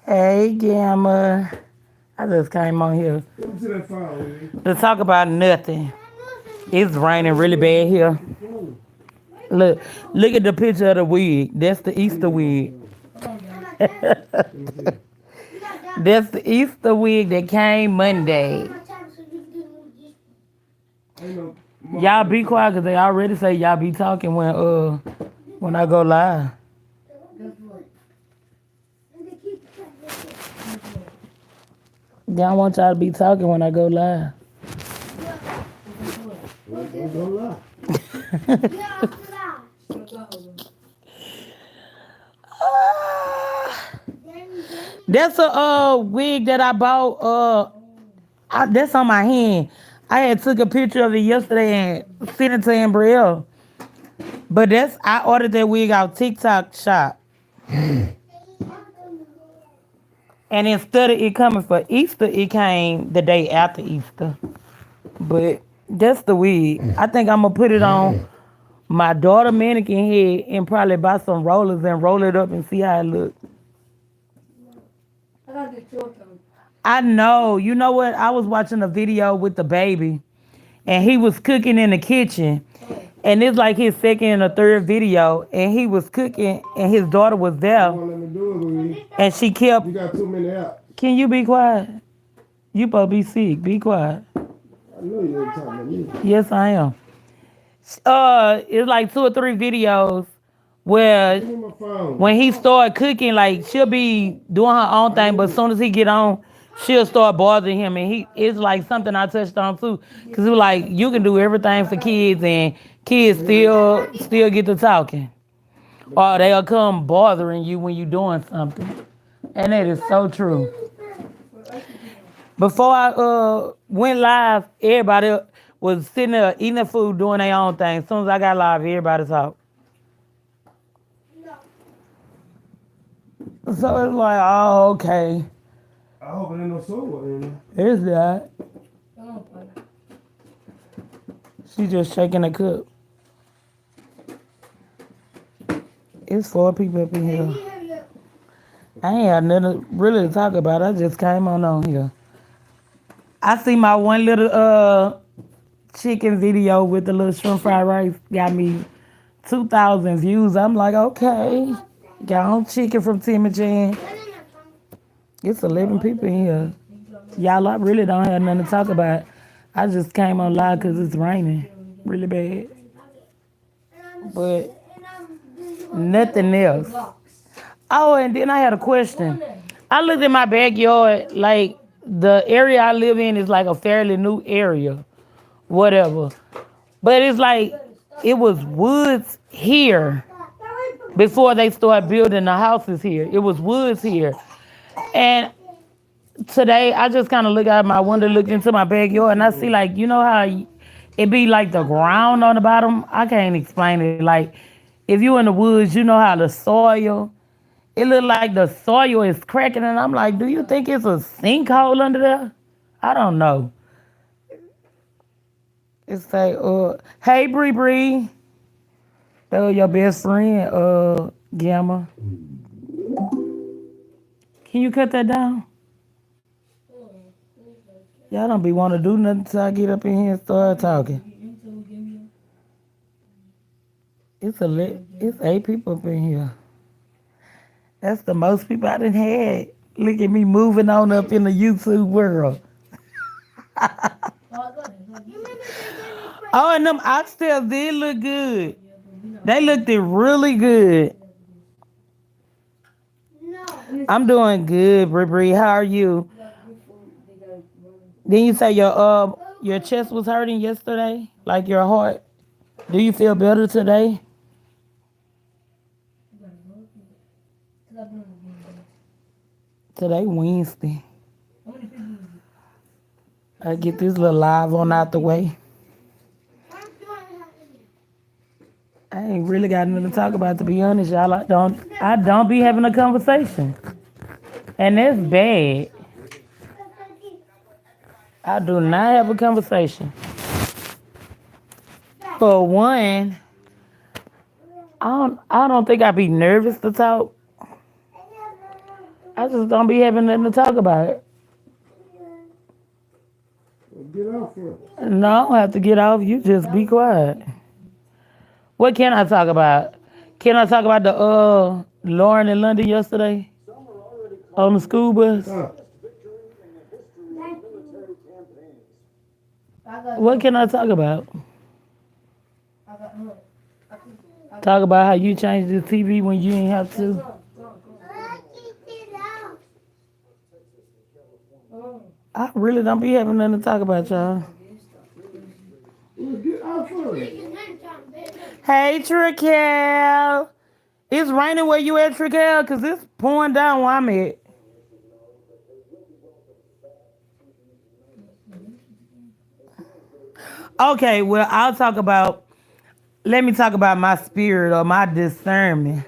Hey, Gamma. I just came on here Welcome to that file, man. to talk about nothing. It's raining really bad here. Look, look at the picture of the wig. That's the Easter wig. Let me see. That's the Easter wig that came Monday. Ain't no Y'all be quiet because they already say y'all be talking when I go live. They don't want y'all to be talking when I go live. Don't lie. That's a wig that I bought. That's on my hand. I had took a picture of it yesterday and sent it to Ambrielle. But I ordered that wig out TikTok shop. And instead of it coming for Easter, it came the day after Easter. But that's the wig. I think I'm gonna put it on my daughter mannequin head and probably buy some rollers and roll it up and see how it look. I know. You know what? I was watching a video with the baby and he was cooking in the kitchen. And it's like his second or third video, and he was cooking, and his daughter was You there, won't let me do it, Louis. and she kept. You got too many apps. Can you be quiet? You supposed to be sick. Be quiet. I know you ain't talking to me. Yes, I am. It's like two or three videos where Give me my phone. when he started cooking, like she'll be doing her own thing, but as soon as he get on, she'll start bothering him, and it's like something I touched on too, cause it was like you can do everything for kids, and kids still get to talking, or they'll come bothering you when you doing something, and that is so true. Before I went live, everybody was sitting there eating their food, doing their own thing. As soon as I got live, everybody talked. So it's like, oh, okay. I hope it ain't no soul in It's that. She just shaking a cup. It's 4 people up in here. I ain't had nothing really to talk about. I just came on here. I see my one little chicken video with the little shrimp fried rice got me 2,000 views. I'm like, okay. Got on chicken from Timmy Chan. It's 11 people in here. Y'all, I really don't have nothing to talk about. I just came on live because it's raining really bad. But nothing else. Oh, and then I had a question. I looked in my backyard, like the area I live in is like a fairly new area, whatever. But it's like it was woods here before they started building the houses here. It was woods here. And today I just kind of look out my window, look into my backyard, and I see like, you know how it be like the ground on the bottom? I can't explain it. Like if you in the woods, you know how the soil, it look like the soil is cracking, and I'm like, do you think it's a sinkhole under there? I don't know. It's like, hey Bree Bree, that was your best friend, Gamma. Can you cut that down? Y'all don't be want to do nothing till I get up in here and start talking. It's 8 people up in here. That's the most people I done had. Look at me moving on up in the YouTube world. Oh, and them oxtails did look good. They looked really good. I'm doing good, Bri Bri. How are you? Didn't you say your chest was hurting yesterday? Like your heart? Do you feel better today? Today Wednesday. I get this little live on out the way. I ain't really got nothing to talk about, to be honest, y'all. I don't be having a conversation. And that's bad. I do not have a conversation. For one, I don't think I'd be nervous to talk. I just don't be having nothing to talk about. Well, get off her. No, I don't have to get off. You just be quiet. What can I talk about? Can I talk about the Lauren in London yesterday on the school bus? Huh. What can I talk about? Talk about how you changed the TV when you didn't have to. I really don't be having nothing to talk about, y'all. Well, get off her. Hey, Trical. It's raining where you at, Trical? Because it's pouring down where I'm at. Okay, well, let me talk about my spirit or my discernment.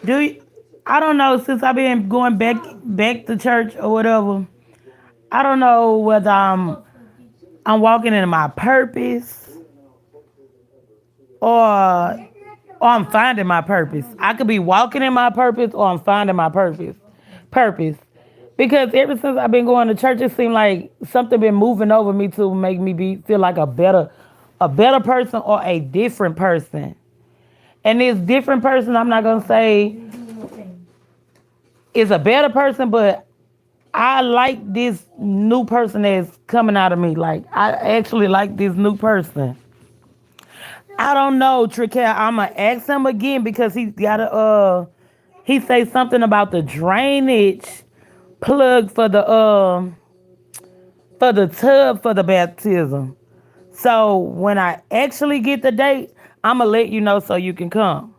Do you, I don't know, since I've been going back to church or whatever, I don't know whether I'm walking in my purpose or I'm finding my purpose. I could be walking in my purpose or I'm finding my purpose. Purpose. Because ever since I've been going to church, it seemed like something been moving over me to make me feel like a better person or a different person. And this different person, I'm not gonna say is a better person, but I like this new person that's coming out of me. Like I actually like this new person. I don't know, Trickle. I'ma ask him again because he got he say something about the drainage plug for the tub for the baptism. So when I actually get the date, I'ma let you know so you can come.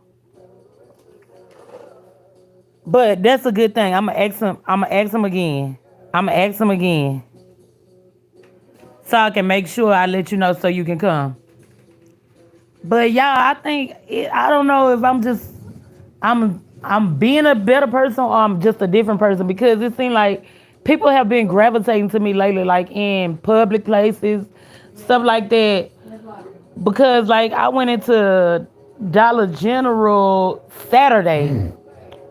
But that's a good thing. I'ma ask him. I'ma ask him again. I'ma ask him again so I can make sure I let you know so you can come. But y'all, I don't know if I'm being a better person or I'm just a different person because it seems like people have been gravitating to me lately, like in public places, stuff like that. Because like I went into Dollar General Saturday.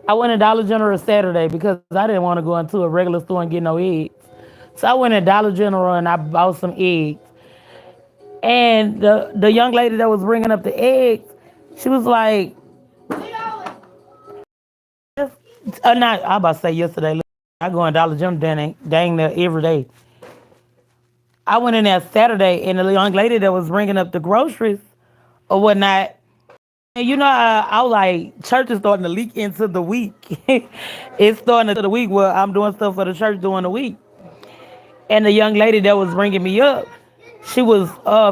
I went to Dollar General Saturday because I didn't want to go into a regular store and get no eggs. So I went to Dollar General and I bought some eggs. And the young lady that was bringing up the eggs, she was like, not, I about to say yesterday, look, I go in Dollar General dang there every day. I went in there Saturday and the young lady that was bringing up the groceries or whatnot, and you know, I was like, church is starting to leak into the week. It's starting into the week where I'm doing stuff for the church during the week. And the young lady that was bringing me up, she was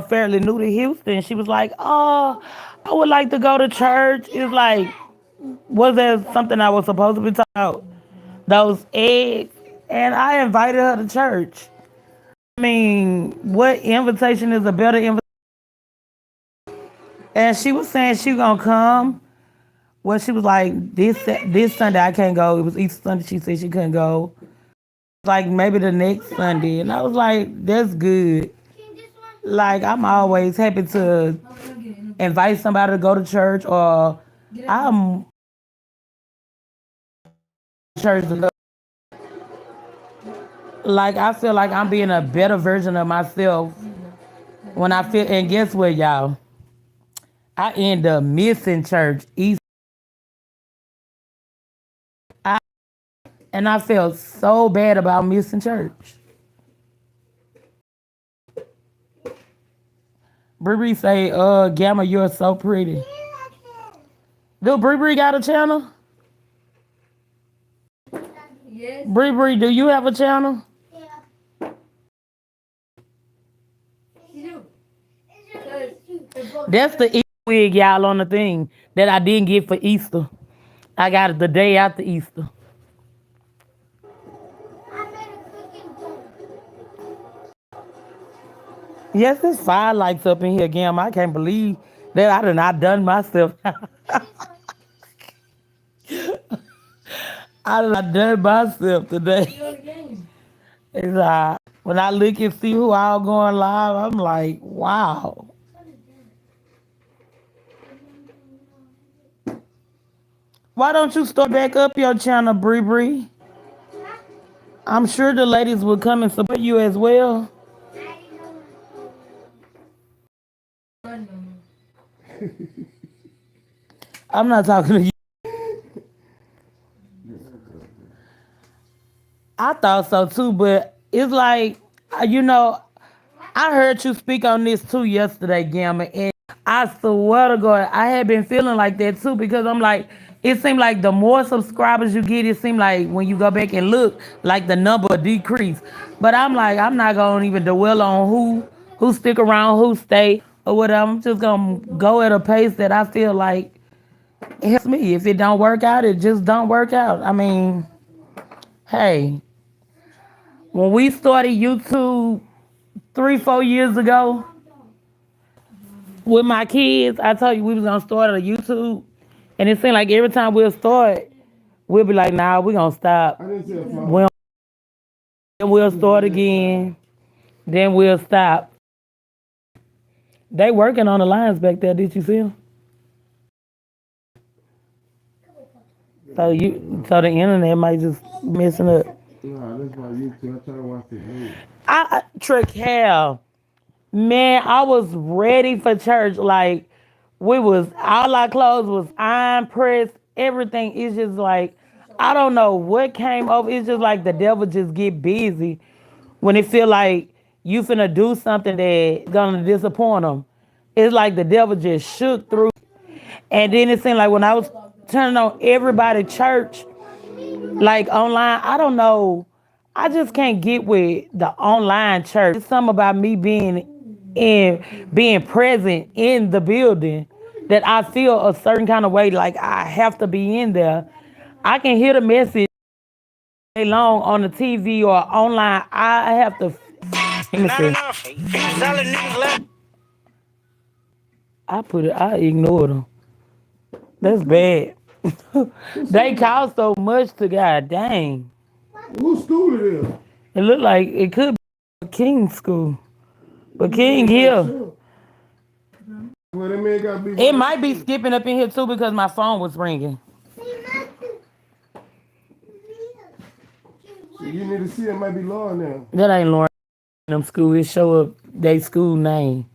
fairly new to Houston. She was like, "Oh, I would like to go to church." It's like, was there something I was supposed to be talking about? Those eggs. And I invited her to church. I mean, what invitation is a better invitation? And she was saying she gonna come. Well, she was like, this Sunday I can't go. It was Easter Sunday. She said she couldn't go. Like maybe the next Sunday. And I was like, that's good. Like I'm always happy to invite somebody to go to church or I'm church. Like I feel like I'm being a better version of myself when I feel. And guess what, y'all? I end up missing church Easter. And I felt so bad about missing church. Bree say, Gamma, you're so pretty. Do Bree got a channel? Yes. Bree, do you have a channel? You do. That's the Easter wig, y'all, on the thing that I didn't get for Easter. I got it the day after Easter. Yes, there's 5 lights up in here again. I can't believe that I done not done myself. I done not done myself today. It's when I look and see who all going live, I'm like, wow. Why don't you start back up your channel, Bree Bree? I'm sure the ladies will come and support you as well. I'm not talking to you. I thought so too, but it's like, I heard you speak on this too yesterday, Gamma, and I swear to God, I had been feeling like that too because I'm like, it seemed like the more subscribers you get, it seemed like when you go back and look, like the number decrease. But I'm like, I'm not gonna even dwell on who stick around, who stay, or whatever. I'm just gonna go at a pace that I feel like helps me. If it don't work out, it just don't work out. I mean, hey, when we started YouTube 3-4 years ago with my kids, I told you we was gonna start a YouTube, and it seemed like every time we'll start, we'll be like, nah, we're gonna stop. I didn't say a phone. Well, then we'll start again. Then we'll stop. They working on the lines back there. Did you see them? So the internet might just messing up. Nah, that's my YouTube. I try to watch it. Hey. Trick man, I was ready for church. Like all our clothes was iron pressed. Everything is just like, I don't know what came over. It's just like the devil just get busy when it feel like you finna do something that gonna disappoint them. It's like the devil just shook through. And then it seemed like when I was turning on everybody church, like online, I don't know. I just can't get with the online church. It's something about me being present in the building that I feel a certain kind of way, like I have to be in there. I can hear the message long on the TV or online. I have to. Let me see. I ignored them. That's bad. They cost so much to God dang. Whose school it is? It looked like it could be King's school. But King here. Well, that man gotta be. It might be skipping up in here too because my phone was ringing. You need to see it might be low now. That ain't Lauren them school. It show up they school name.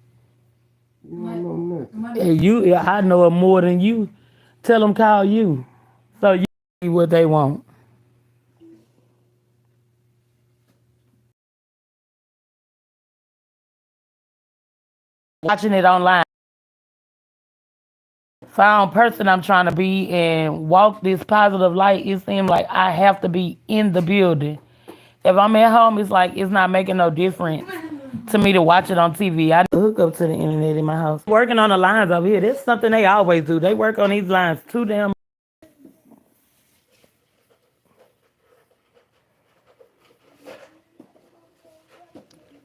You don't know nothing. And I know it more than you. Tell them call you. So you see what they want. Watching it online. Found person I'm trying to be and walk this positive light, it seems like I have to be in the building. If I'm at home, it's like it's not making no difference to me to watch it on TV. I hook up to the internet in my house. Working on the lines over here. That's something they always do. They work on these lines too damn.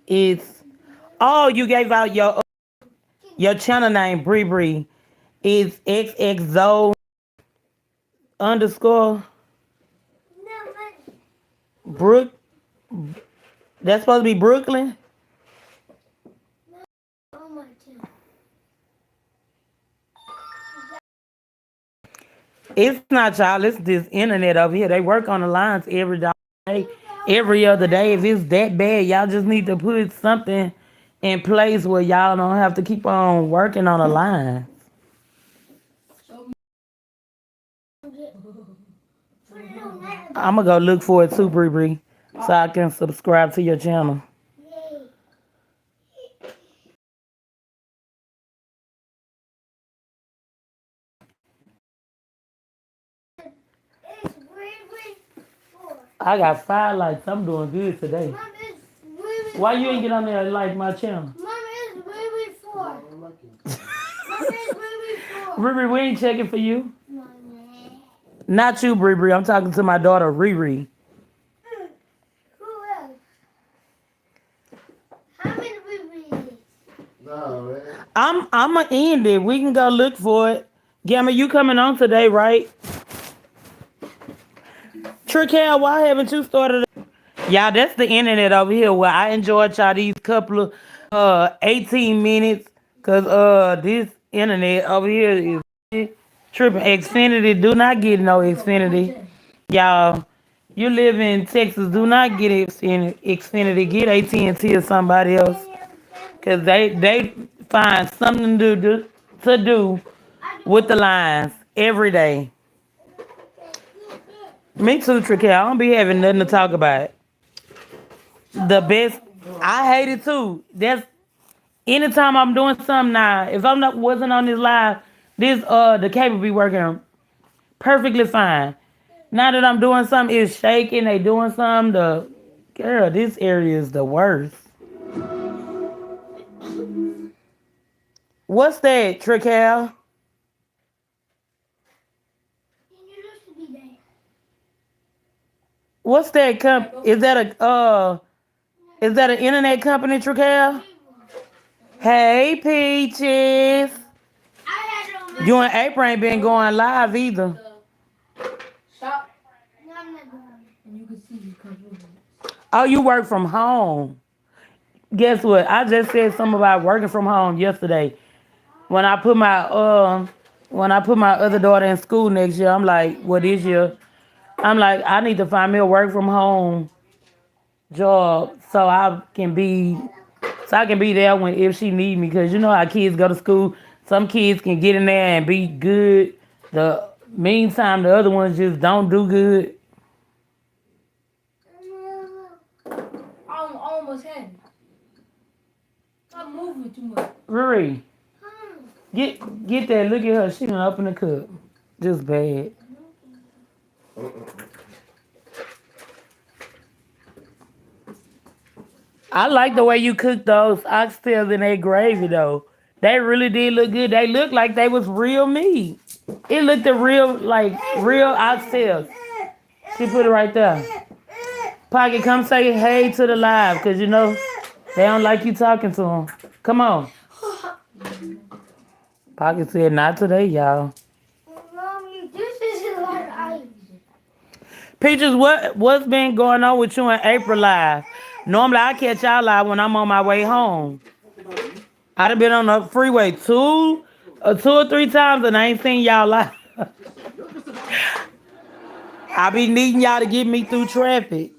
You gave out your channel name, Bree Bree. Is XXZone _ Brook. That's supposed to be Brooklyn. It's not y'all. It's this internet over here. They work on the lines every day, every other day. If it's that bad, y'all just need to put something in place where y'all don't have to keep on working on the line. I'm gonna go look for it too, Bree Bree, so I can subscribe to your channel. I got 5 likes. I'm doing good today. Why you ain't get on there and like my channel? Bree Bree, we ain't checking for you. Not you, Bree Bree. I'm talking to my daughter, Riri. Who else? How many Riri? Nah, man. I'm gonna end it. We can go look for it. Gamma, you coming on today, right? Trickel, why haven't you started? Y'all, that's the internet over here where I enjoyed y'all these couple of 18 minutes. Cause this internet over here is Tripping. Xfinity, do not get no Xfinity. Y'all, you live in Texas, do not get Xfinity. Get AT&T or somebody else. Because they find something to do with the lines every day. Me too, Tricky. I don't be having nothing to talk about. The best, I hate it too. That's anytime I'm doing something now. If I'm not wasn't on this live, the cable be working perfectly fine. Now that I'm doing something, it's shaking. They doing something. Girl, this area is the worst. What's that, Trical? What's that is that an internet company, Trical? Hey, Peaches. You and April ain't been going live either. Stop. No, I'm not going. And you can see you come over. Oh, you work from home. Guess what? I just said something about working from home yesterday. When I put my other daughter in school next year, I'm like, well, this year, I'm like, I need to find me a work from home job so I can be there when if she need me. Cause you know how kids go to school. Some kids can get in there and be good. The meantime, the other ones just don't do good. I almost had it. Stop moving too much. Riri, get that. Look at her. She done open the cup. Just bad. I like the way you cook those oxtails in that gravy though. They really did look good. They looked like they was real meat. It looked like real oxtails. She put it right there. Pocket, come say hey to the live, cause you know they don't like you talking to them. Come on. Pocket said not today, y'all. Mommy, this is a lot of ice. Peaches, what's been going on with you and April live? Normally I catch y'all live when I'm on my way home. I done been on the freeway two or three times and I ain't seen y'all live. I be needing y'all to get me through traffic.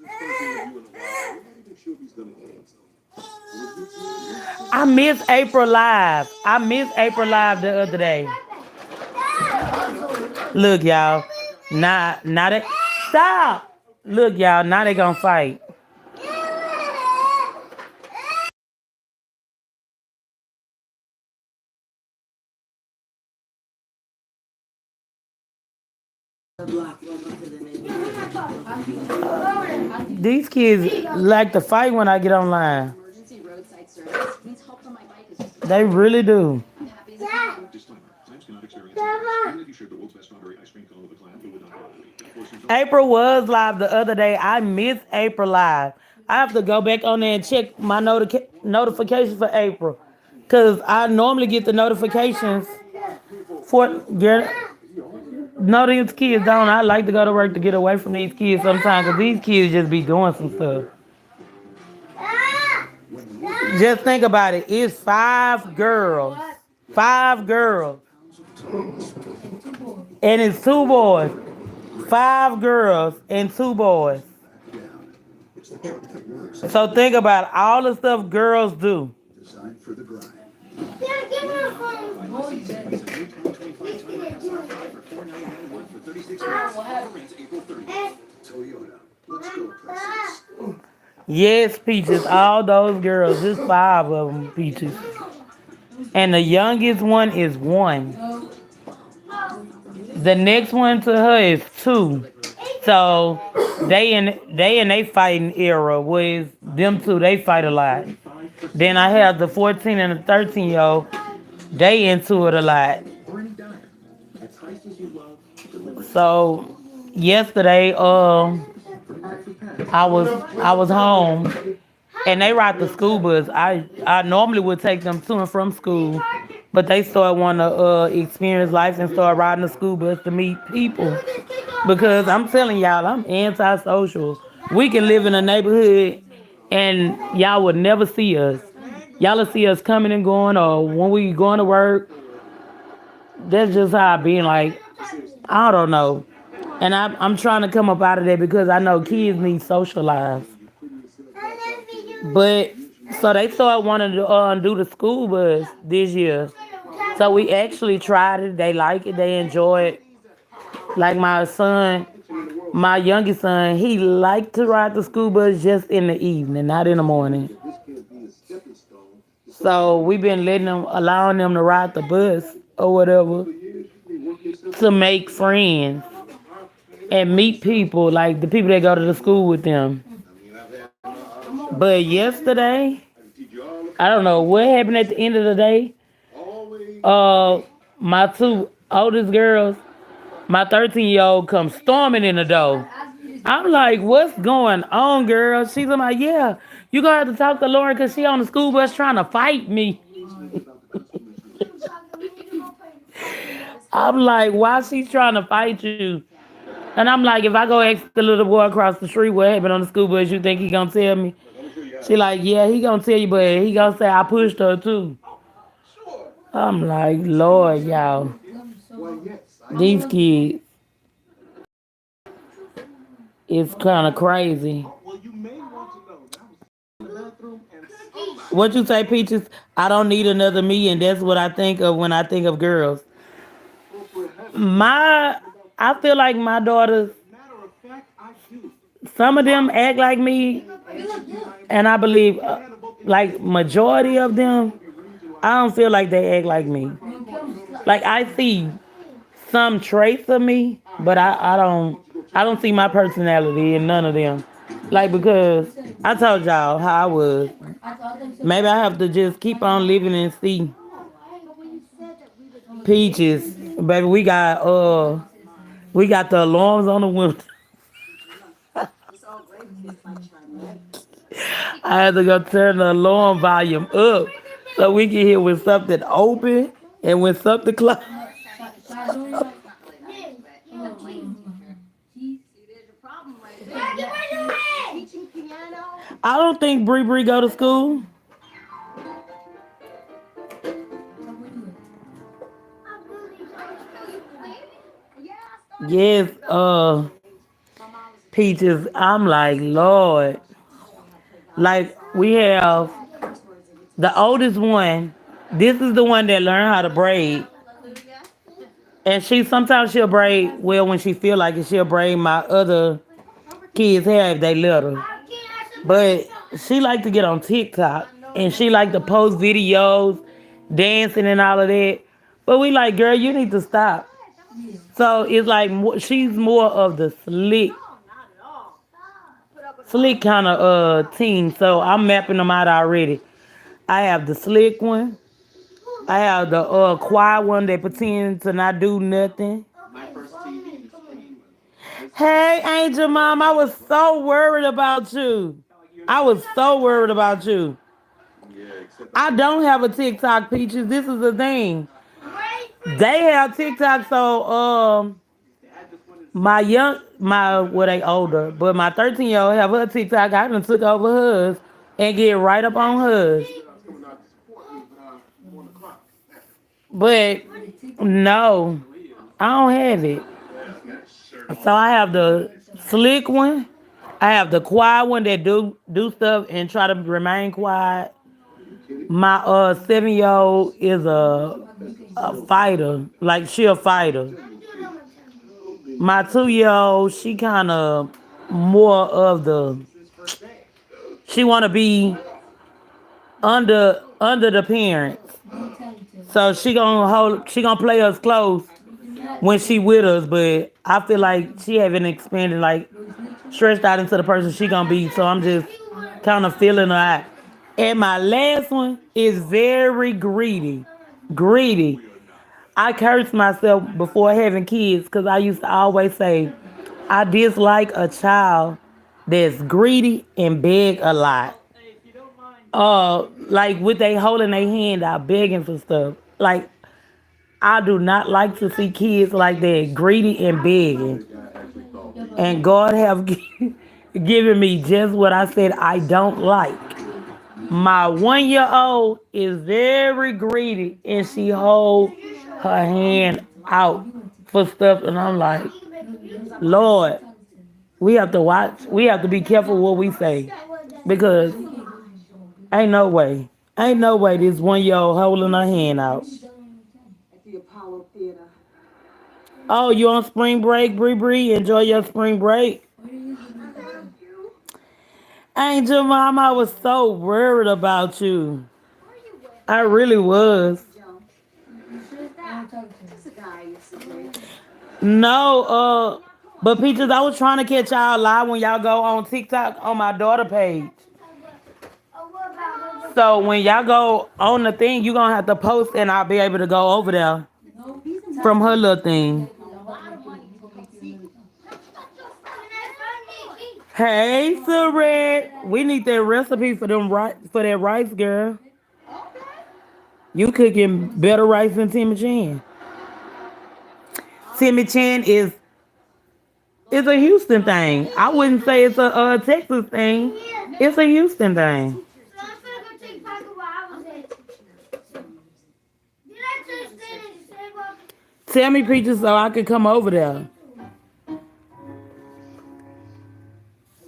I miss April live. The other day. Look, y'all. Now they stop. Look, y'all. Now they gonna fight. These kids like to fight when I get online. They really do. April was live the other day. I missed April live. I have to go back on there and check my notifications for April. Because I normally get the notifications for... No, these kids don't. I like to go to work to get away from these kids sometimes because these kids just be doing some stuff. Just think about it. It's 5 girls. 5 girls. And it's 2 boys. 5 girls and 2 boys. So think about all the stuff girls do. Yeah, give me a phone. Yes, Peaches. All those girls. There's 5 of them, Peaches. And the youngest one is 1. The next one to her is 2. So they in they fighting era with them 2. They fight a lot. Then I have the 14 and the 13-year-old. They into it a lot. So yesterday, I was home and they ride the school bus. I normally would take them to and from school, but they started wanting to experience life and start riding the school bus to meet people. Because I'm telling y'all, I'm antisocial. We can live in a neighborhood and y'all would never see us. Y'all will see us coming and going, or when we going to work. That's just how I be. Like, I don't know. And I'm trying to come up out of that because I know kids need socialized. But so they started wanting to do the school bus this year. So we actually tried it. They like it. They enjoy it. Like my son, my youngest son, he liked to ride the school bus just in the evening, not in the morning. So we've been allowing them to ride the bus or whatever to make friends and meet people, like the people that go to the school with them. But yesterday, I don't know what happened at the end of the day. Uh, my two oldest girls, my 13-year-old comes storming in the door. I'm like, what's going on, girl? She's like, yeah, you gonna have to talk to Lauren because she on the school bus trying to fight me. I'm like, why she trying to fight you? And I'm like, if I go ask the little boy across the street what happened on the school bus, you think he gonna tell me? She like, yeah, he gonna tell you, but he gonna say I pushed her too. I'm like, Lord, y'all, these kids, it's kind of crazy. What you say, Peaches? I don't need another me, and that's what I think of when I think of girls. I feel like my daughters, some of them act like me, and I believe, like majority of them, I don't feel like they act like me. Like I see some traits of me, but I don't see my personality in none of them. Like because I told y'all how I was. Maybe I have to just keep on living and see. Peaches, baby, we got the alarms on the window. I had to go turn the alarm volume up so we can hear when something open and when something closed. I don't think Bree Bree go to school. Yes, Peaches. I'm like, Lord. Like we have the oldest one. This is the one that learned how to braid. And sometimes she'll braid well when she feel like it. She'll braid my other kids' hair if they let her. But she like to get on TikTok and she like to post videos, dancing and all of that. But we like, girl, you need to stop. So it's like she's more of the slick kind of teen. So I'm mapping them out already. I have the slick one. I have the quiet one that pretends to not do nothing. Hey, Angel Mom, I was so worried about you. I was so worried about you. I don't have a TikTok, Peaches. This is the thing. They have TikTok, so they older, but my 13-year-old have her TikTok. I done took over hers and get right up on hers. But no, I don't have it. So I have the slick one. I have the quiet one that do stuff and try to remain quiet. My 7-year-old is a fighter, like she a fighter. My 2-year-old, she kind of more of she want to be under the parents. So she gonna play us close when she with us, but I feel like she haven't expanded, like stretched out into the person she gonna be. So I'm just kind of feeling her out. And my last one is very greedy. Greedy. I cursed myself before having kids because I used to always say I dislike a child that's greedy and beg a lot. Like with they holding their hand out begging for stuff. Like I do not like to see kids like that, greedy and begging. And God have given me just what I said I don't like. My 1-year-old is very greedy and she hold her hand out for stuff, and I'm like, Lord, we have to watch. We have to be careful what we say because ain't no way, this 1-year-old holding her hand out. At the Apollo Theater. Oh, you on spring break, Bree Bree? Enjoy your spring break. Angel, Mom, I was so worried about you. I really was. Joe, Don't talk to him. that's a guy I used to date. No, but Peaches, I was trying to catch y'all live when y'all go on TikTok on my daughter page. So when y'all go on the thing, you gonna have to post and I'll be able to go over there from her little thing. Hey, Saret, we need that recipe for that rice, girl. You cooking better rice than Timmy Chan. Timmy Chan is a Houston thing. I wouldn't say it's a Texas thing. It's a Houston thing. So I'm gonna go take back where I was at. Did I just stand and say what? Tell me, Peaches, so I can come over there.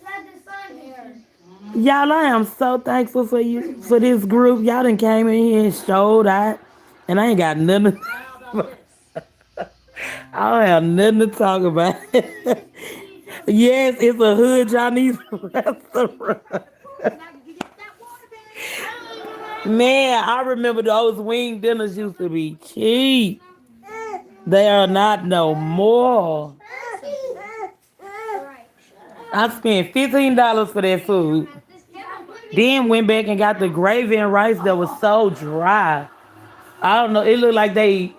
Let the sun here. Y'all, I am so thankful for you, for this group. Y'all done came in here and showed out, and I ain't got nothing. I don't have nothing to talk about. Yes, it's a hood Chinese restaurant. Man, I remember those wing dinners used to be cheap. They are not no more. I spent $15 for that food. Then went back and got the gravy and rice that was so dry. I don't know. It looked like they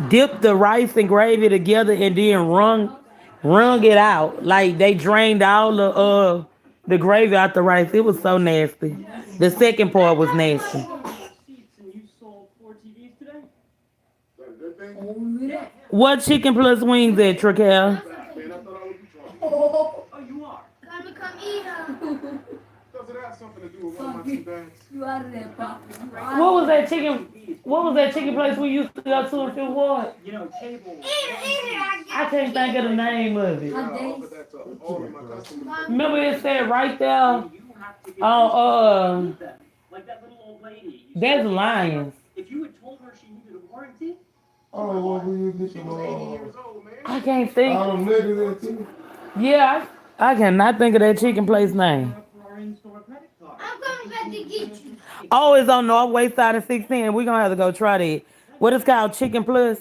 dipped the rice and gravy together and then wrung it out. Like they drained all the gravy out the rice. It was so nasty. The second part was nasty. And you sold 4 TVs today? Only that. What chicken plus wings at, Traquel? Oh, you are. Come eat her. Does it have something to do with one of my two bags? You out of there, Pop. What was that chicken? What was that chicken place we used to go to in Fifth Ward? You know, table. I can't think of the name of it. I offer that to all of my customers. Remember it said right there You have to get on them. Like that little old lady. that's Lions. If you had told her she needed a warranty, Oh, well, we get she some was 80 years old, man. I can't think. all them niggas there too. Yeah, I cannot think of that chicken place name. For our in-store credit card. I'm coming back to get you. Oh, it's on Northwest side of 16. We're gonna have to go try that. What is called Chicken Plus?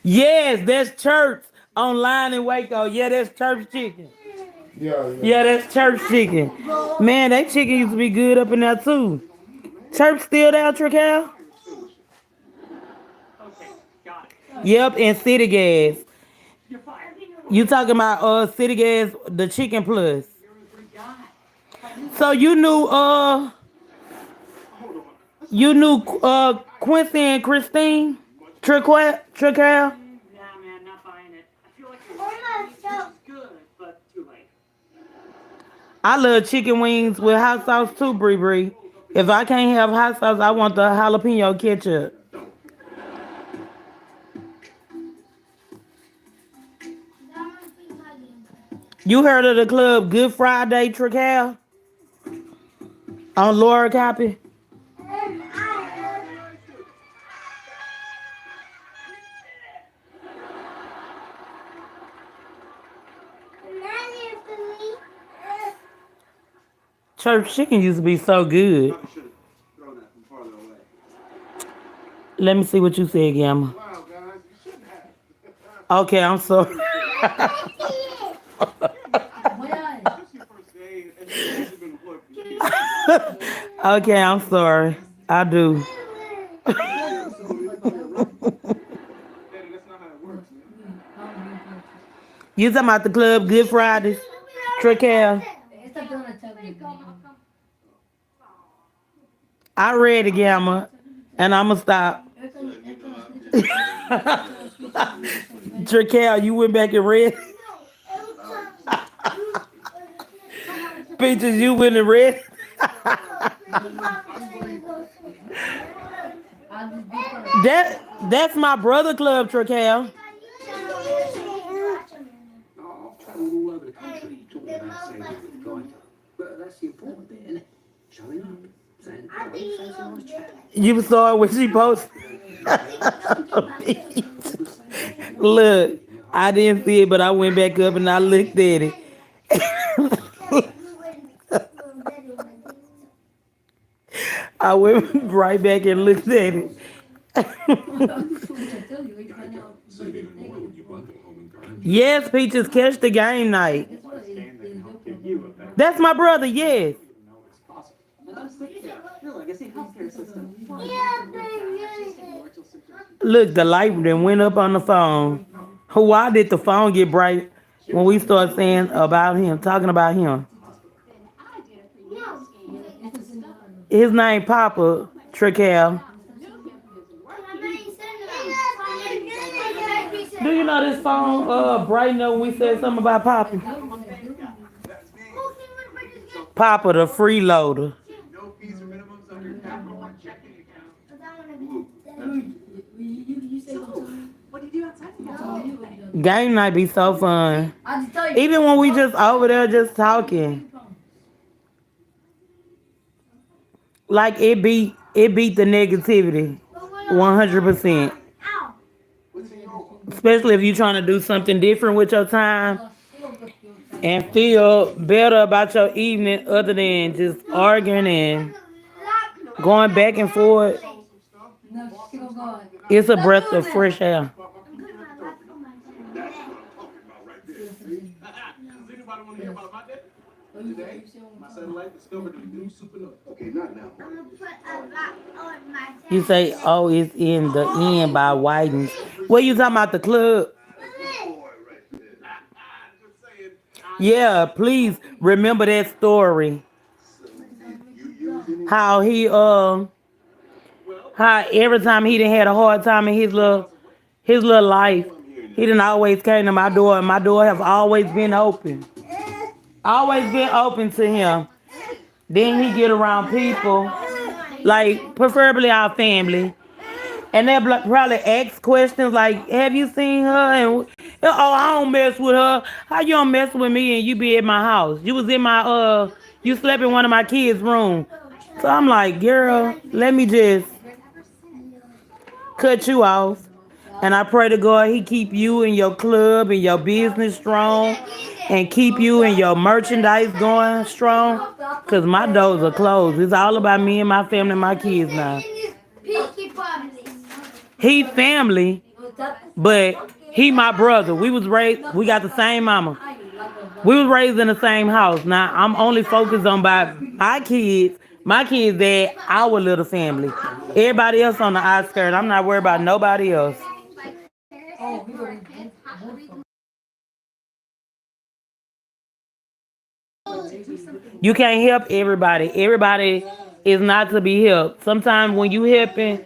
Yes, that's church online in Waco. Yeah, that's church chicken. Yeah, that's church chicken. Man, that chicken used to be good up in there too. Church still there, Tracal? Okay, got it. Yep, and City Gas. You're fired. You talking about City Gas, the Chicken Plus. So you knew Quincy and Christine? Tracal? Nah, man, not buying it. I feel like it's good, but too late. I love chicken wings with hot sauce too, Bree Bree. If I can't have hot sauce, I want the jalapeno ketchup. You heard of the club Good Friday, Tracal? On Laura Copy? Church chicken used to be so good. Let me see what you said, Gamma. Wow, guys, you shouldn't have. Okay, I'm sorry. Where are you? This is your first day, and you've actually been employed for years. Okay, I'm sorry. I do. Daddy, that's not how it works, man. You talking about the club Good Fridays? Tracal. It's not gonna tell me. I read it, Gamma, and I'ma stop. Tracal, you went back and read. Peaches, you went and read. That's my brother club, Tracal. travel all over the country talking about saving with Geico. But that's the important bit, isn't it? Showing up, saying, I hey, think fancy a you're nice chat. You saw it when she posted. Look, I didn't see it, but I went back up and I looked at it. I went right back and looked at it. Yes, Peaches, catch the game night. That's my brother, yes. No, like I say, healthcare system. Look, the light then went up on the phone. Why did the phone get bright when we start saying about him, talking about him? His name Papa Trical. Do you know this phone brighten up when we said something about Papa? Papa the freeloader. No fees or minimums on your Capital One checking account. What do you do outside? Game night be so fun. I just tell you. Even when we just over there just talking. Like it beat the negativity 100%. Especially if you're trying to do something different with your time and feel better about your evening other than just arguing and going back and forth. No, she gonna go. It's a breath of fresh air. Does anybody want to hear about my day? Today, my satellite discovered a new supernova. Okay, not now. You say, oh, it's in the end by Whitens. What you talking about, the club? Yeah, please remember that story. How he how every time he done had a hard time in his little life, he done always came to my door, and my door have always been open. Always been open to him. Then he get around people, like preferably our family, and they'll probably ask questions like, "Have you seen her?" And oh, I don't mess with her. How you don't mess with me and you be at my house? You was in my you slept in one of my kids' room. So I'm like, girl, let me just cut you off. And I pray to God he keep you and your club and your business strong and keep you and your merchandise going strong. Because my doors are closed. It's all about me and my family and my kids now. He family, but he my brother. We got the same mama. We was raised in the same house. Now I'm only focused on by my kids that our little family. Everybody else on the outskirts. I'm not worried about nobody else. You can't help everybody. Everybody is not to be helped. Sometimes when you helping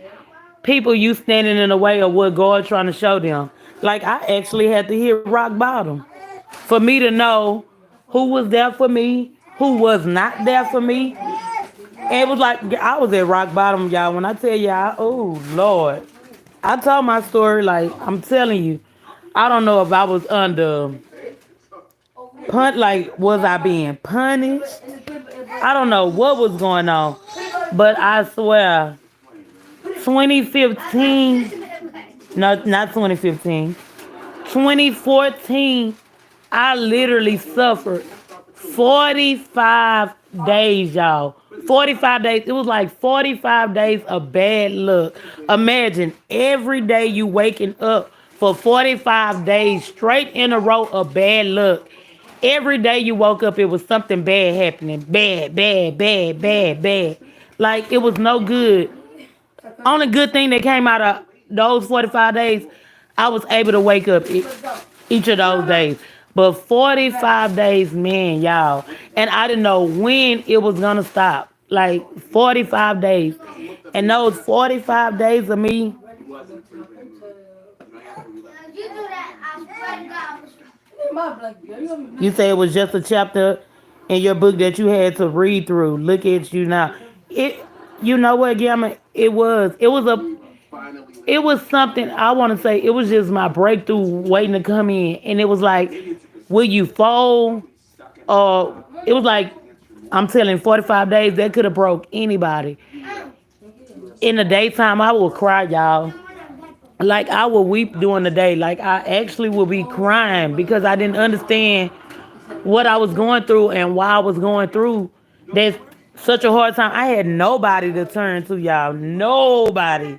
people, you standing in the way of what God's trying to show them. Like I actually had to hit rock bottom for me to know who was there for me, who was not there for me. And it was like I was at rock bottom, y'all. When I tell y'all, oh Lord, I told my story like I'm telling you. I don't know if I was under like was I being punished? I don't know what was going on, but I swear, 2015, no, not 2015, 2014, I literally suffered 45 days, y'all. 45 days. It was like 45 days of bad luck. Imagine every day you waking up for 45 days straight in a row of bad luck. Every day you woke up, it was something bad happening. Bad. Like, it was no good. Only good thing that came out of those 45 days, I was able to wake up each of those days. But 45 days, man, y'all. And I didn't know when it was going to stop. Like, 45 days. And those 45 days of me, you say it was just a chapter in your book that you had to read through. Look at you now. You know what, Gamma? It was something, I want to say, it was just my breakthrough waiting to come in. And it was like, will you fold? Or it was like, I'm telling 45 days, that could have broke anybody. In the daytime, I would cry, y'all. Like, I would weep during the day. Like, I actually would be crying because I didn't understand what I was going through and why I was going through that such a hard time. I had nobody to turn to, y'all. Nobody.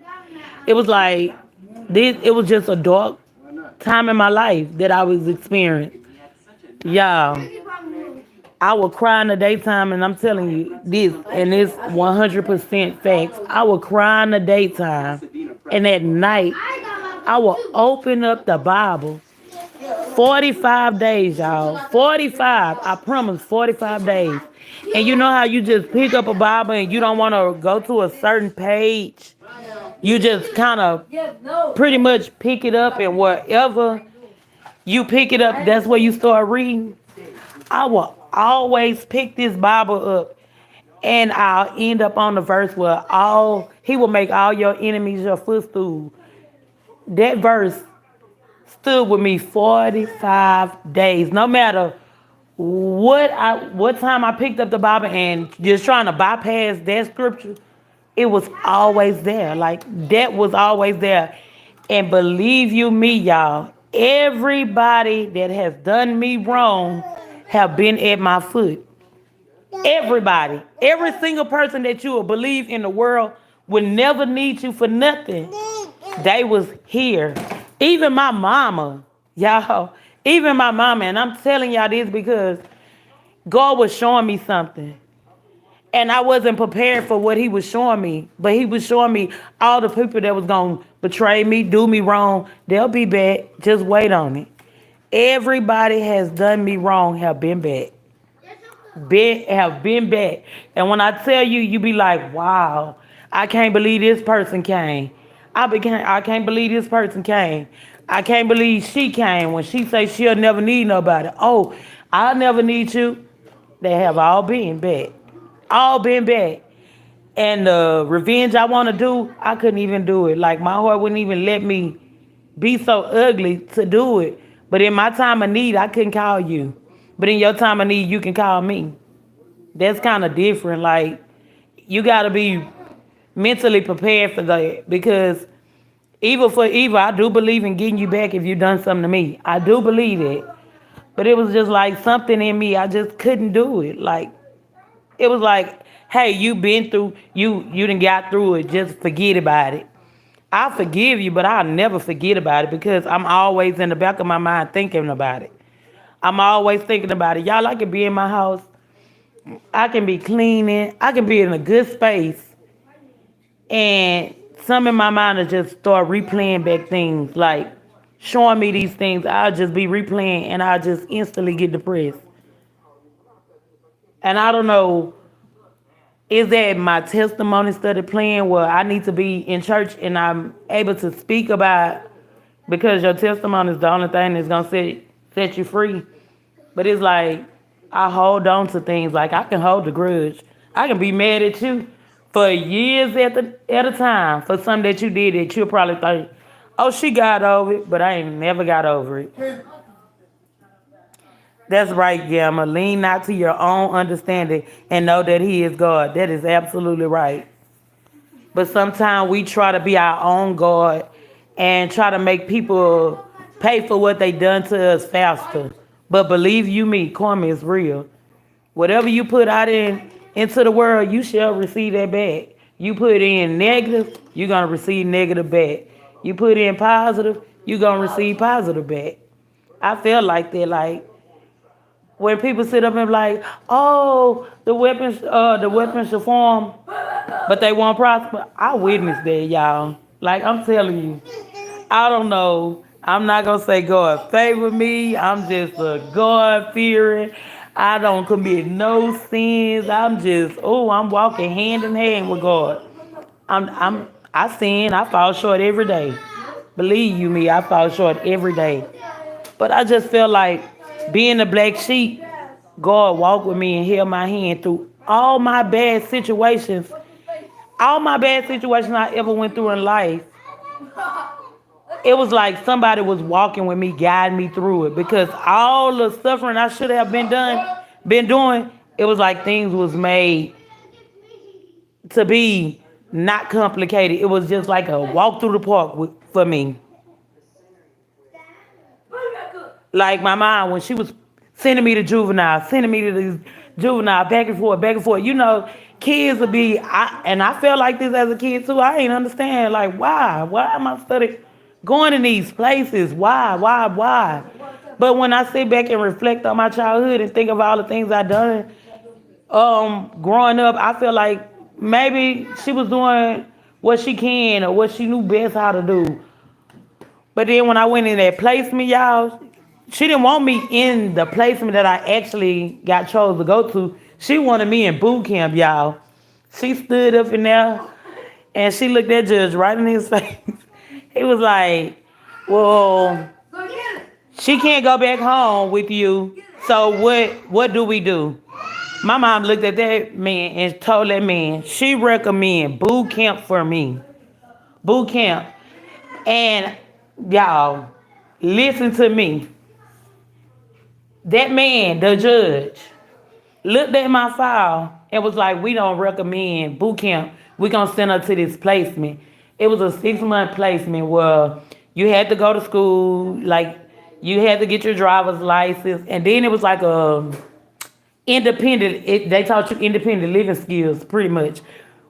It was like this. It was just a dark time in my life that I was experiencing. Y'all, I would cry in the daytime, and I'm telling you this, and it's 100% facts. I would cry in the daytime, and at night, I would open up the Bible. 45 days, y'all. 45. I promise, 45 days. And you know how you just pick up a Bible and you don't want to go to a certain page? You just kind of pretty much pick it up, and wherever you pick it up, that's where you start reading. I will always pick this Bible up, and I'll end up on the verse where he will make all your enemies your footstool. That verse stood with me 45 days. No matter what time I picked up the Bible and just trying to bypass that scripture, it was always there. Like, that was always there. And believe you me, y'all, everybody that has done me wrong have been at my foot. Everybody. Every single person that you will believe in the world would never need you for nothing. They was here. Even my mama, y'all. Even my mama. And I'm telling y'all this because God was showing me something. And I wasn't prepared for what he was showing me. But he was showing me all the people that was going to betray me, do me wrong. They'll be back. Just wait on it. Everybody has done me wrong, have been back. Have been back. And when I tell you, you be like, wow, I can't believe this person came. I can't believe this person came. I can't believe she came when she say she'll never need nobody. Oh, I'll never need you. They have all been back. All been back. And the revenge I want to do, I couldn't even do it. Like, my heart wouldn't even let me be so ugly to do it. But in my time of need, I couldn't call you. But in your time of need, you can call me. That's kind of different. Like, you got to be mentally prepared for that. Because evil for evil, I do believe in getting you back if you done something to me. I do believe it. But it was just like something in me, I just couldn't do it. Like, it was like, hey, you been through, you done got through it, just forget about it. I'll forgive you, but I'll never forget about it because I'm always in the back of my mind thinking about it. I'm always thinking about it. Y'all, I can be in my house. I can be cleaning. I can be in a good space. And some in my mind will just start replaying back things, like showing me these things. I'll just be replaying and I'll just instantly get depressed. And I don't know, is that my testimony started playing where I need to be in church and I'm able to speak about, because your testimony is the only thing that's going to set you free. But it's like, I hold on to things. Like, I can hold a grudge. I can be mad at you for years at a time for something that you did that you'll probably think, oh, she got over it, but I ain't never got over it. That's right, Gamma. Lean not to your own understanding and know that he is God. That is absolutely right. But sometimes we try to be our own God and try to make people pay for what they done to us faster. But believe you me, karma is real. Whatever you put out into the world, you shall receive that back. You put in negative, you're going to receive negative back. You put in positive, you're going to receive positive back. I feel like that, like, when people sit up and be like, oh, the weapons shall form, but they won't prosper. I witnessed that, y'all. Like, I'm telling you, I don't know. I'm not going to say God favor me. I'm just a God-fearing. I don't commit no sins. I'm walking hand in hand with God. I sin. I fall short every day. Believe you me, I fall short every day. But I just feel like being the black sheep, God walked with me and held my hand through all my bad situations. All my bad situations I ever went through in life. it was like somebody was walking with me, guiding me through it because all the suffering I should have been doing, it was like things was made to be not complicated. It was just like a walk through the park for me. Like my mom, when she was sending me to juvenile, sending me to these juvenile, back and forth. You know, kids would be, and I felt like this as a kid too. I ain't understand, like, why? Why am I studying, going in these places? Why? But when I sit back and reflect on my childhood and think of all the things I done, growing up, I feel like maybe she was doing what she can or what she knew best how to do. But then when I went in that placement, y'all, she didn't want me in the placement that I actually got chose to go to. She wanted me in boot camp, y'all. She stood up in there and she looked at Judge right in his face. He was like, well, she can't go back home with you. So what do we do? My mom looked at that man and told that man she recommend boot camp for me. Boot camp. And y'all, listen to me. That man, the judge, looked at my file and was like, we don't recommend boot camp. We're going to send her to this placement. It was a 6-month placement where you had to go to school, like you had to get your driver's license. And then it was like a they taught you independent living skills pretty much.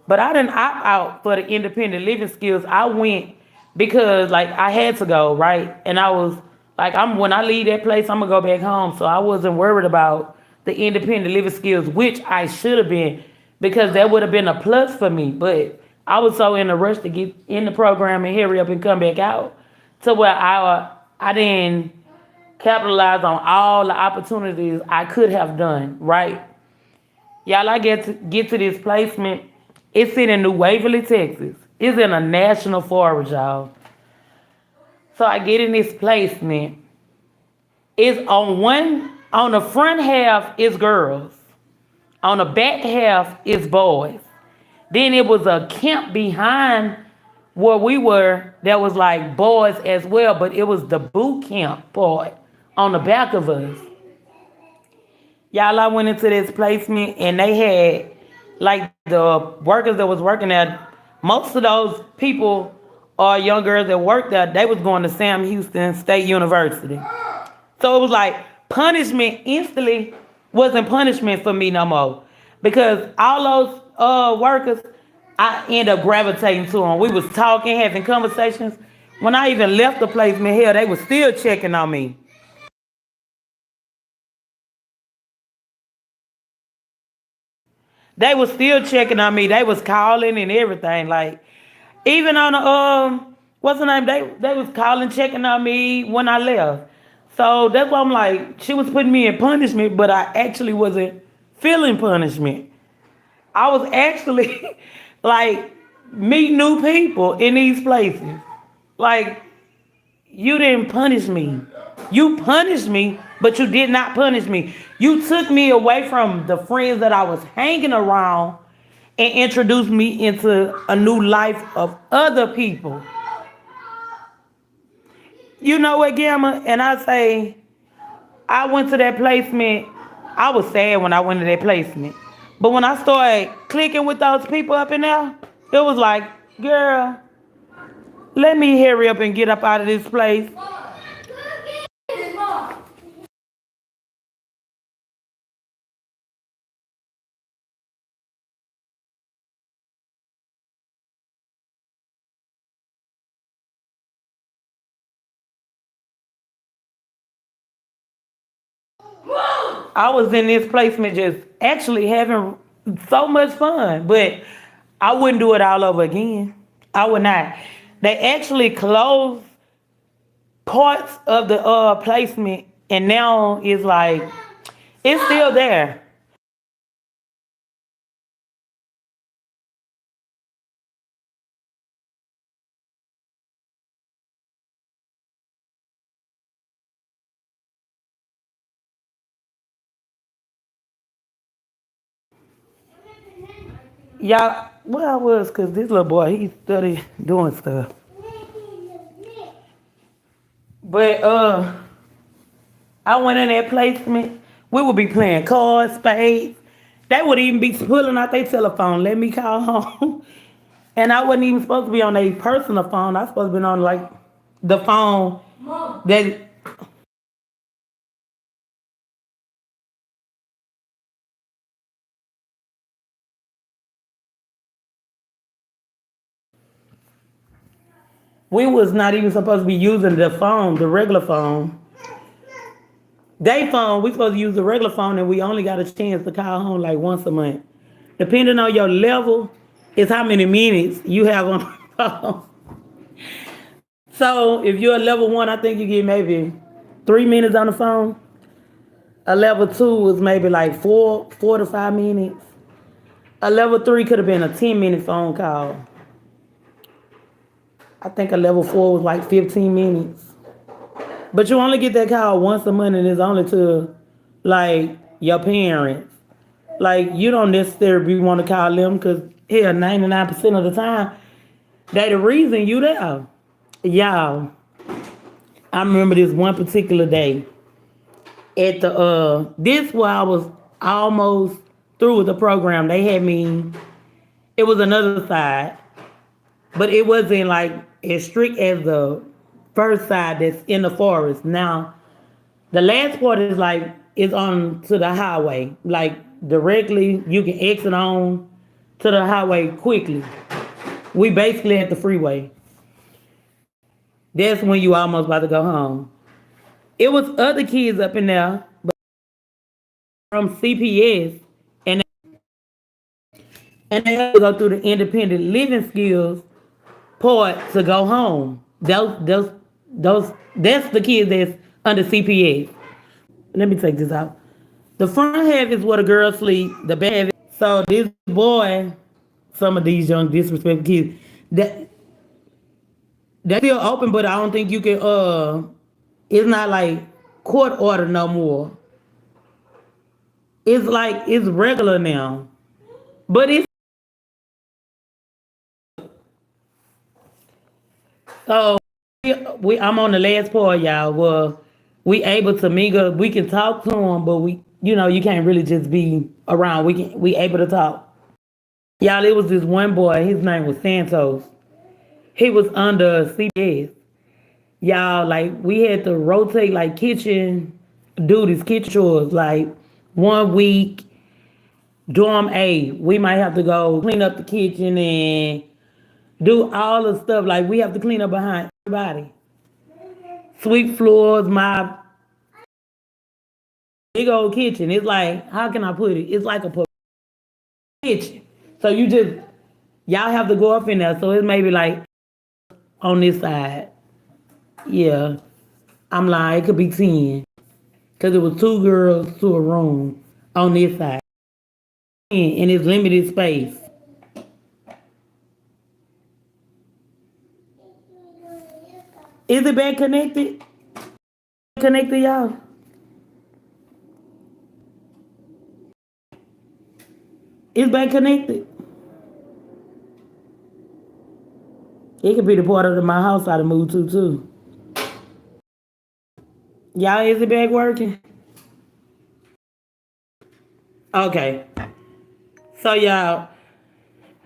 But I didn't opt out for the independent living skills. I went because like I had to go, right? And I was like, when I leave that place, I'm gonna go back home. So I wasn't worried about the independent living skills, which I should have been, because that would have been a plus for me. But I was so in a rush to get in the program and hurry up and come back out to where I didn't capitalize on all the opportunities I could have done, right? Y'all, I get to this placement. It's in New Waverly, Texas. It's in a national forest, y'all. So I get in this placement. It's on the front half is girls. On the back half is boys. Then it was a camp behind where we were that was like boys as well, but it was the boot camp part on the back of us. Y'all, I went into this placement and they had like the workers that was working there, most of those people or young girls that worked there, they was going to Sam Houston State University. So it was like punishment instantly wasn't punishment for me no more. Because all those workers, I end up gravitating to them. We was talking, having conversations. When I even left the placement here, they was still checking on me. They was still checking on me. They was calling and everything. Like, even on the, what's the name? They was calling, checking on me when I left. So that's why I'm like, she was putting me in punishment, but I actually wasn't feeling punishment. I was actually, like, meeting new people in these places. Like, you didn't punish me. You punished me, but you did not punish me. You took me away from the friends that I was hanging around and introduced me into a new life of other people. You know what, Gamma? And I say, I went to that placement. I was sad when I went to that placement. But when I started clicking with those people up in there, it was like, girl, let me hurry up and get up out of this place. I was in this placement just actually having so much fun, but I wouldn't do it all over again. I would not. They actually closed parts of the placement, and now it's like, it's still there. Y'all, where I was, because this little boy, he studied doing stuff. But I went in that placement. We would be playing cards, spades. They would even be pulling out their telephone. Let me call home. And I wasn't even supposed to be on a personal phone. I was supposed to be on like the phone that we was not even supposed to be using the phone, the regular phone. They phone, we supposed to use the regular phone, and we only got a chance to call home like once a month. Depending on your level, is how many minutes you have on the phone. So if you're a level 1, I think you get maybe 3 minutes on the phone. A level 2 is maybe like 4 to 5 minutes. A level 3 could have been a 10-minute phone call. I think a level 4 was like 15 minutes. But you only get that call once a month, and it's only to like your parents. Like you don't necessarily want to call them because here 99% of the time they the reason you there. Y'all, I remember this one particular day at the this while I was almost through with the program. They had me. It was another side, but it wasn't like as strict as the first side that's in the forest. Now, the last part is like it's on to the highway, like directly you can exit on to the highway quickly. We basically at the freeway. That's when you almost about to go home. It was other kids up in there, but from CPS, and they had to go through the independent living skills part to go home. That's the kids that's under CPS. Let me take this out. The front half is where the girls sleep. The back half. So this boy, some of these young disrespectful kids, they're still open, but I don't think you can. It's not like court order no more. It's like it's regular now, but it's so I'm on the last part, y'all. Well, we able to mingle. We can talk to them, but you can't really just be around. We able to talk. Y'all, it was this one boy. His name was Santos. He was under CPS. Y'all, like we had to rotate like kitchen duties, kitchen chores. Like 1 week, dorm A, we might have to go clean up the kitchen and do all the stuff. Like we have to clean up behind everybody. Sweep floors, mop, big old kitchen. It's like, how can I put it? It's like a kitchen. So y'all have to go up in there. So it's maybe like on this side. Yeah. I'm lying, it could be 10. Because it was 2 girls to a room on this side. And it's limited space. Is it back connected? Connected, y'all? It's back connected. It could be the part of my house I moved to too. Y'all, is it back working? Okay. So y'all,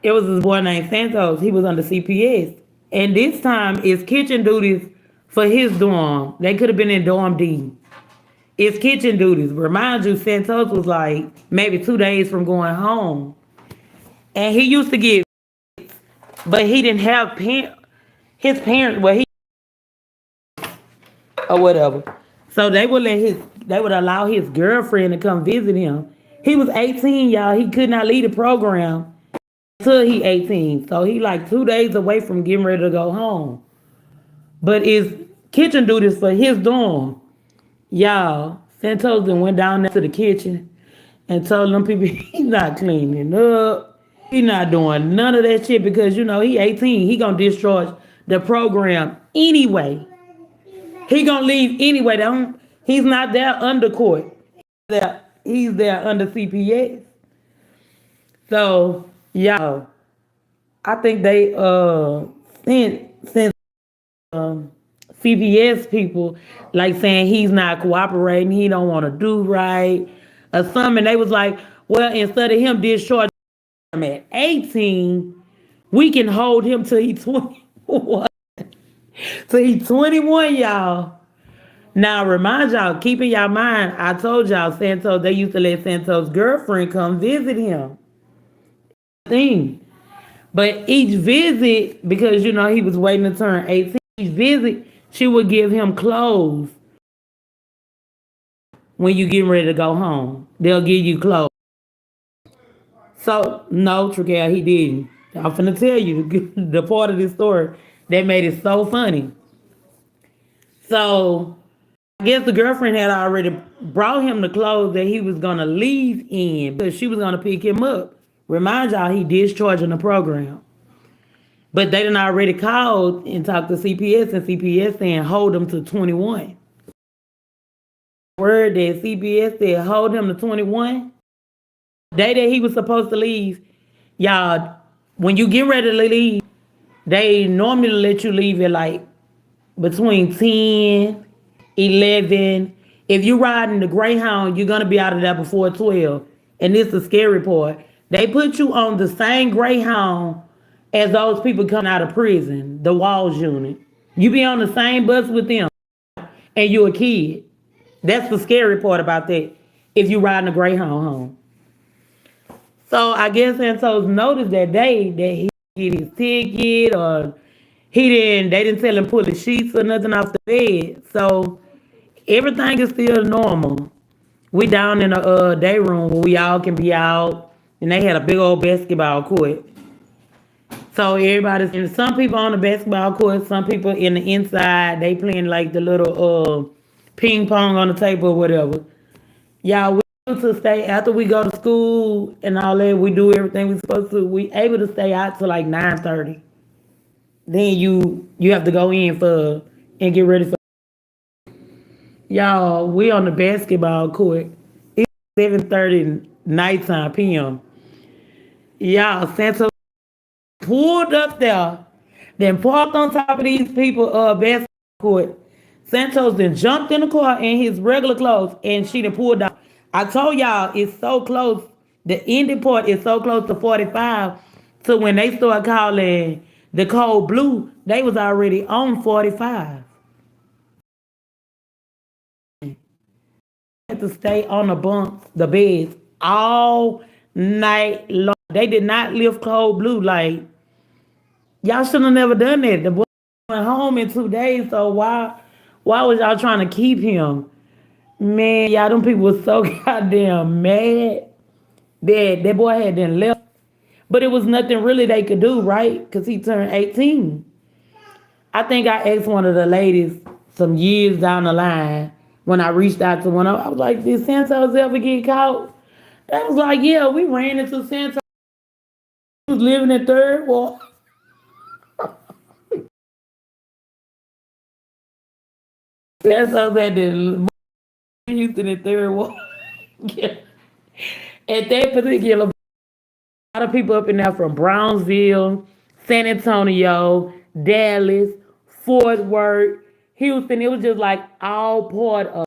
it was this boy named Santos. He was under CPS. And this time it's kitchen duties for his dorm. They could have been in dorm D. It's kitchen duties. Remind you, Santos was like maybe 2 days from going home. And he used to get, but he didn't have his parents, well, he or whatever. So they would allow his girlfriend to come visit him. He was 18, y'all. He could not leave the program until he 18. So he like 2 days away from getting ready to go home. But it's kitchen duties for his dorm. Y'all, Santos then went down there to the kitchen and told them people he's not cleaning up. He not doing none of that shit because, he 18. He gonna discharge the program anyway. He gonna leave anyway. He's not there under court. He's there under CPS. So, y'all, I think they since CPS people, like saying he's not cooperating, he don't want to do right, or something. They was like, well, instead of him discharging him at 18, we can hold him till he's 21. Till he's 21, y'all. Now, remind y'all, keep in y'all mind, I told y'all, Santos, they used to let Santos' girlfriend come visit him. Thing. But each visit, because, you know, he was waiting to turn 18, each visit, she would give him clothes. When you getting ready to go home, they'll give you clothes. So, no, Trigale, he didn't. I'm finna tell you the part of this story that made it so funny. So, I guess the girlfriend had already brought him the clothes that he was gonna leave in because she was gonna pick him up. Remind y'all, he discharging the program. But they done already called and talked to CPS, and CPS saying hold him to 21. Word that CPS said hold him to 21. Day that he was supposed to leave, y'all, when you get ready to leave, they normally let you leave at like between 10, 11. If you're riding the Greyhound, you're going to be out of there before 12. And this is the scary part. They put you on the same Greyhound as those people coming out of prison, the Walls unit. You be on the same bus with them, and you're a kid. That's the scary part about that, if you riding a Greyhound home. So I guess Santos noticed that day that he didn't get his ticket, or they didn't tell him pull the sheets or nothing off the bed. So everything is still normal. We down in a day room where we all can be out, and they had a big old basketball court. So everybody's in. Some people on the basketball court, some people in the inside. They playing like the little ping pong on the table or whatever. Y'all, we able to stay after we go to school and all that. We do everything we supposed to. We able to stay out till like 9:30. Then you have to go in and get ready for. Y'all, we on the basketball court. It's 7:30 nighttime p.m. Y'all, Santos pulled up there, then parked on top of these people basketball court. Santos then jumped in the car in his regular clothes, and she done pulled out. I told y'all it's so close. The ending part is so close to 45. So when they start calling the code blue, they was already on 45. Had to stay on the beds all night long. They did not lift code blue. Like, y'all should have never done that. The boy went home in 2 days, so why was y'all trying to keep him? Man, y'all, them people were so goddamn mad that boy had then left. But it was nothing really they could do, right? Because he turned 18. I think I asked one of the ladies some years down the line when I reached out to one of them. I was like, did Santos ever get caught? They was like, yeah, we ran into Santos. He was living in Third Ward. Santos had the Houston in Third Ward. Yeah. At that particular, a lot of people up in there from Brownsville, San Antonio, Dallas, Fort Worth, Houston. It was just like all part of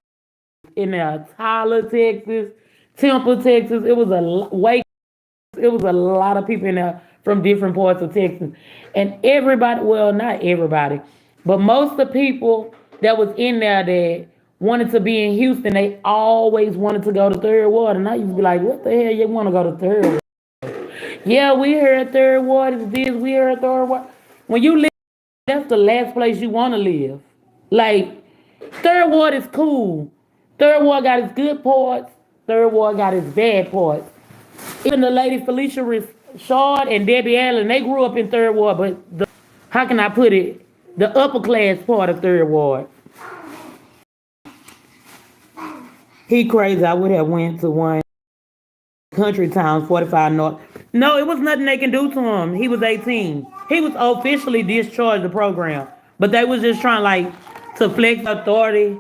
in there. Tyler, Texas, Temple, Texas. It was It was a lot of people in there from different parts of Texas, and everybody. Well, not everybody, but most of the people that was in there that wanted to be in Houston, they always wanted to go to Third Ward, and I used to be like, "What the hell you want to go to Third Ward?" Yeah, we heard Third Ward is this. We heard Third Ward. When you live, that's the last place you want to live. Like, Third Ward is cool. Third Ward got its good parts. Third Ward got its bad parts. Even the lady Felicia Rashard and Debbie Allen, they grew up in Third Ward, but how can I put it? The upper class part of Third Ward. He crazy. I would have went to one country town, 45 North. No, it was nothing they can do to him. He was 18. He was officially discharged the program, but they was just trying like to flex authority.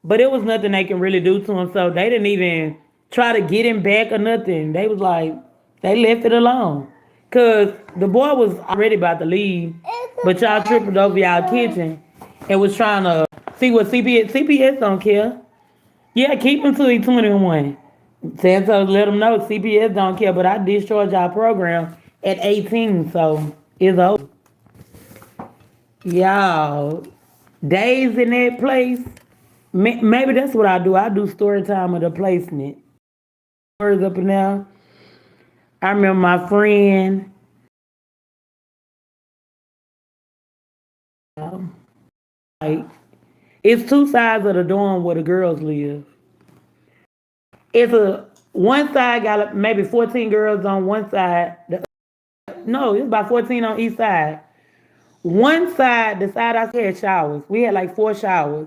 But it was nothing they can really do to him, so they didn't even try to get him back or nothing. They was like, they left it alone. Cause the boy was already about to leave, but y'all tripped over y'all kitchen and was trying to see what CPS don't care. Yeah, keep him till he's 21. Santos let him know CPS don't care, but I discharged our program at 18, so it's over. Y'all, days in that place, maybe that's what I do. I do story time of the placement. Words up and down. I remember my friend, like, it's two sides of the dorm where the girls live. It's one side got maybe 14 girls on one side. No, it's about 14 on each side. One side, the side I had showers. We had like 4 showers.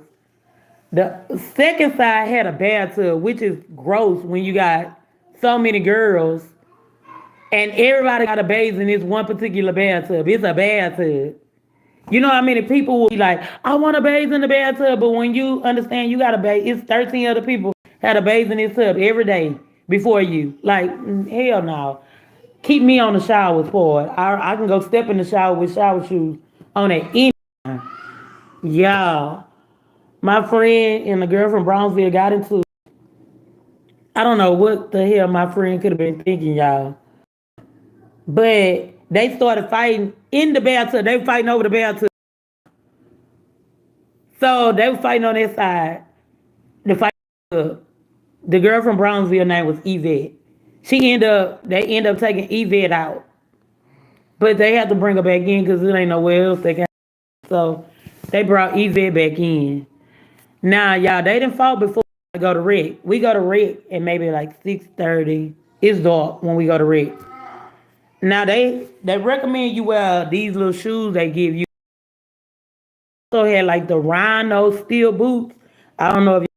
The second side had a bathtub, which is gross when you got so many girls and everybody got a bathe in this one particular bathtub. It's a bathtub. You know how many people will be like, I want to bathe in the bathtub, but when you understand you got to bathe, it's 13 other people had a bathe in this tub every day before you. Like, hell no. Keep me on the showers part. I can go step in the shower with shower shoes on at any time. Y'all, my friend and the girl from Brownsville got into, I don't know what the hell my friend could have been thinking, y'all. But they started fighting in the bathtub. They were fighting over the bathtub. So they were fighting on that side. The girl from Brownsville name was Yvette. They end up taking Yvette out. But they had to bring her back in because there ain't nowhere else they can. So they brought Yvette back in. Now, y'all, they didn't fought before we go to rec. We go to rec at maybe like 6:30. It's dark when we go to rec. Now, they recommend you wear these little shoes they give you. Also had like the Rhino steel boots. I don't know if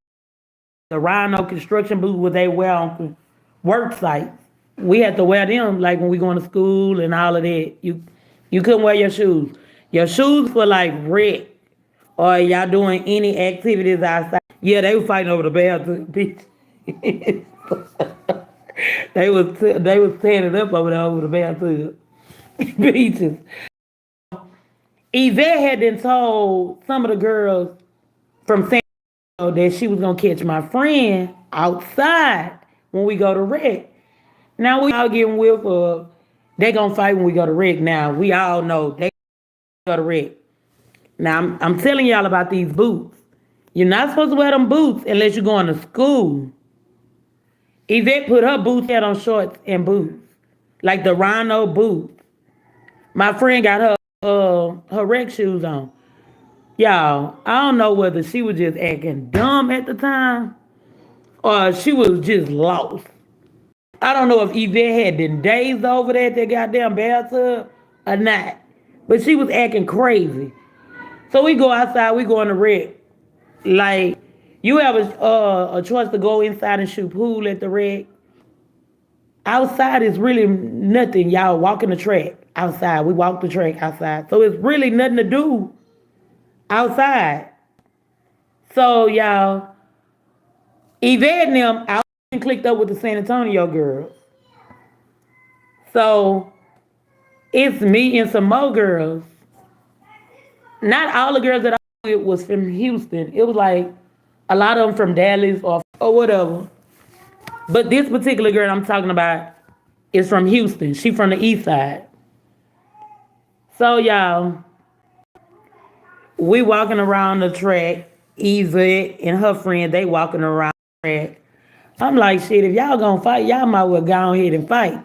the Rhino construction boots what they wear on work sites. We had to wear them like when we going to school and all of that. You couldn't wear your shoes. Your shoes for like rec or y'all doing any activities outside. Yeah, they were fighting over the bathroom, bitch. They was tearing it up over the bathroom. Beaches. Yvette had been told some of the girls from San Diego that she was gonna catch my friend outside when we go to rec. Now we all getting whipped up. They gonna fight when we go to rec. Now we all know they go to rec. Now I'm telling y'all about these boots. You're not supposed to wear them boots unless you're going to school. Yvette put her boots had on shorts and boots, like the Rhino boots. My friend got her rec shoes on. Y'all, I don't know whether she was just acting dumb at the time or she was just lost. I don't know if Yvette had been dazed over there at that goddamn bathtub or not, but she was acting crazy. So we go outside, we go in the rec. Like, you have a choice to go inside and shoot pool at the rec. Outside is really nothing. Y'all walking the track outside. We walk the track outside. So it's really nothing to do outside. So y'all, Yvette and them out and clicked up with the San Antonio girls. So it's me and some more girls. Not all the girls that I with was from Houston. It was like a lot of them from Dallas or whatever. But this particular girl I'm talking about is from Houston. She from the east side. So y'all, we walking around the track. Yvette and her friend, they walking around the track. I'm like, shit, if y'all gonna fight, y'all might well go ahead and fight.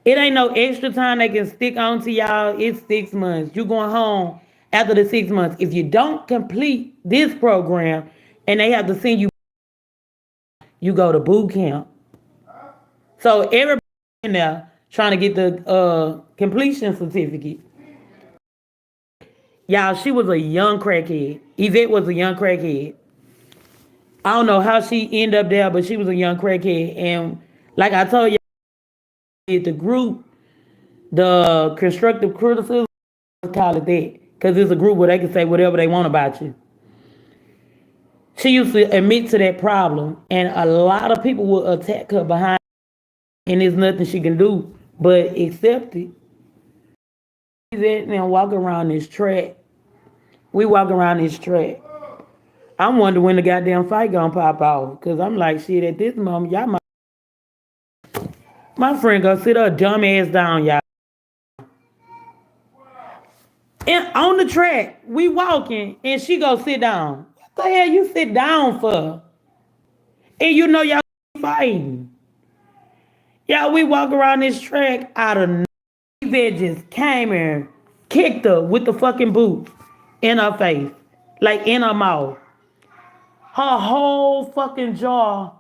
It ain't no extra time they can stick on to y'all. It's 6 months. You going home after the 6 months. If you don't complete this program and they have to send you, you go to boot camp. So everybody in there trying to get the completion certificate. Y'all, she was a young crackhead. Yvette was a young crackhead. I don't know how she ended up there, but she was a young crackhead. And like I told y'all, the group, the constructive criticism, call it that. Because it's a group where they can say whatever they want about you. She used to admit to that problem. And a lot of people will attack her behind. And there's nothing she can do but accept it. And walk around this track We walk around this track. I'm wondering when the goddamn fight gonna pop off. Cause I'm like, shit, at this moment, y'all my friend gonna sit her dumb ass down, y'all. And on the track, we walking, and she go sit down. What the hell you sit down for? And you know y'all fighting. Y'all, we walk around this track out of Yvette just came here, kicked her with the fucking boots in her face, like in her mouth. Her whole fucking jaw,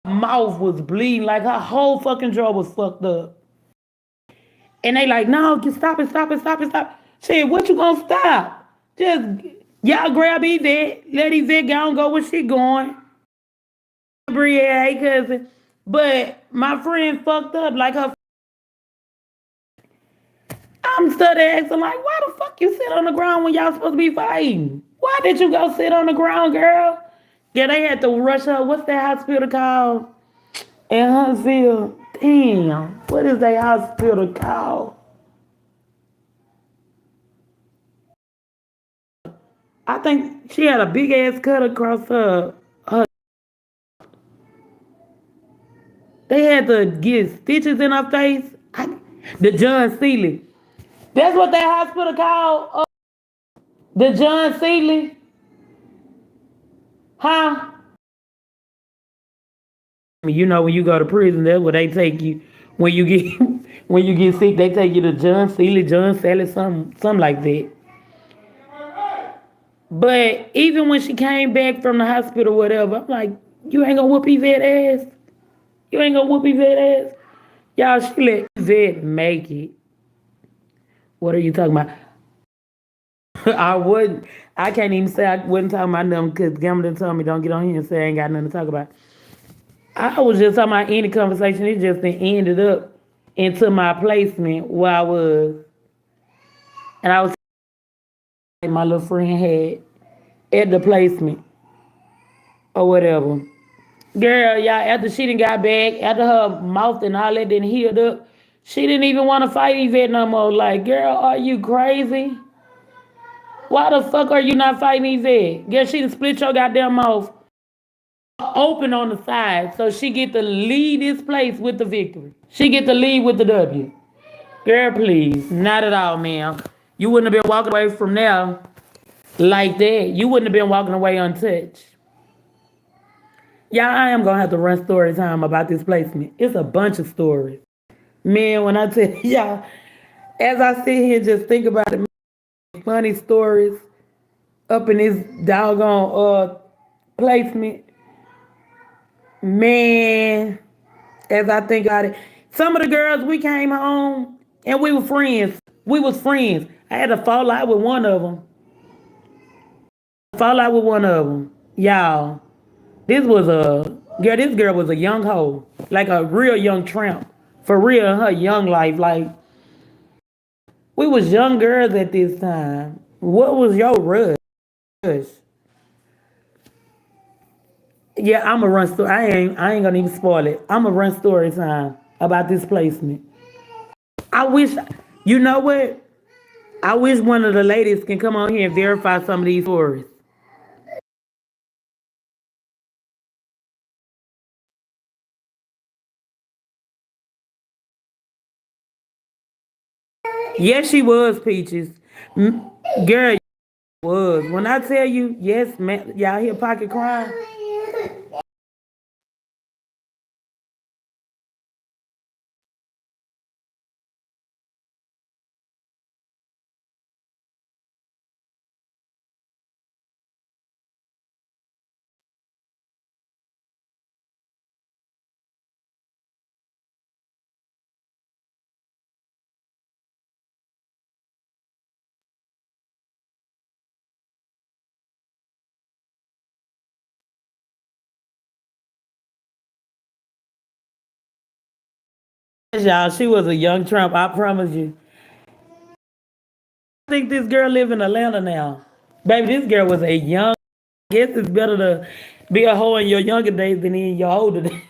mouth was bleeding, like her whole fucking jaw was fucked up. And they like, no, stop it, stop it, stop it, stop. Shit, what you gonna stop? Just, y'all grab Yvette, let Yvette go and go where she going. Brielle, cousin. But my friend fucked up, like her. I'm studying asking, like, why the fuck you sit on the ground when y'all supposed to be fighting? Why did you go sit on the ground, girl? Yeah, they had to rush her. What's that hospital called? In Huntsville. Damn. What is that hospital called? I think she had a big ass cut across her. They had to get stitches in her face. The John Seeley. That's what that hospital called. The John Seeley. Huh? You know, when you go to prison, that's where they take you. When you get sick, they take you to John Seeley, John Sally, something like that. But even when she came back from the hospital, whatever, I'm like, you ain't gonna whoop Yvette ass. You ain't gonna whoop Yvette ass. Y'all, she let Yvette make it. What are you talking about? I can't even say I wasn't talking about them because Gambler told me don't get on here and say I ain't got nothing to talk about. I was just talking about any conversation. It just ended up into my placement where I was. And I was my little friend had at the placement or whatever. Girl, y'all, after she done got back, after her mouth and all that didn't healed up, she didn't even want to fight Yvette no more. Like, girl, are you crazy? Why the fuck are you not fighting Yvette? Girl, she done split your goddamn mouth open on the side so she get to lead this place with the victory. She get to lead with the W. Girl, please. Not at all, ma'am. You wouldn't have been walking away from there like that. You wouldn't have been walking away untouched. Yeah, I am going to have to run story time about this placement. It's a bunch of stories. Man, when I tell y'all, as I sit here and just think about it, funny stories up in this doggone placement. Man, as I think about it, some of the girls, we came home and we were friends. We was friends. I had to fall out with one of them. Y'all, this girl was a young hoe. Like a real young tramp. For real, in her young life. Like, we was young girls at this time. What was your rush? Yeah, I'ma run story. I ain't gonna even spoil it. I'ma run story time about this placement. I wish, you know what? I wish one of the ladies can come on here and verify some of these stories. Yes, she was, Peaches. Girl, was. When I tell you, yes, man, y'all hear Pocket crying? Y'all, she was a young Trump, I promise you. I think this girl live in Atlanta now. Baby, this girl was a young, I guess it's better to be a hoe in your younger days than in your older days.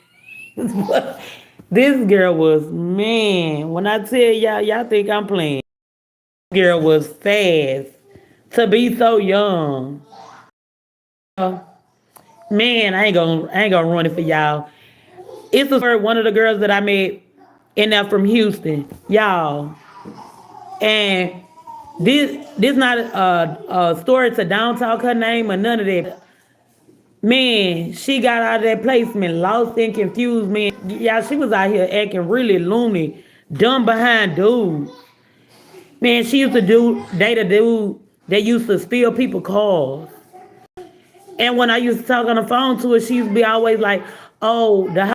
But this girl was, man, when I tell y'all think I'm playing. This girl was fast. to be so young. Man, I ain't gonna ruin it for y'all. It's one of the girls that I met in there from Houston, y'all. And this not a story to down talk her name or none of that. Man, she got out of that placement, lost and confused, man. Yeah, she was out here acting really loony, dumb behind dudes. Man, she used to date a dude that used to steal people cars. And when I used to talk on the phone to her, she used to be always like, oh, the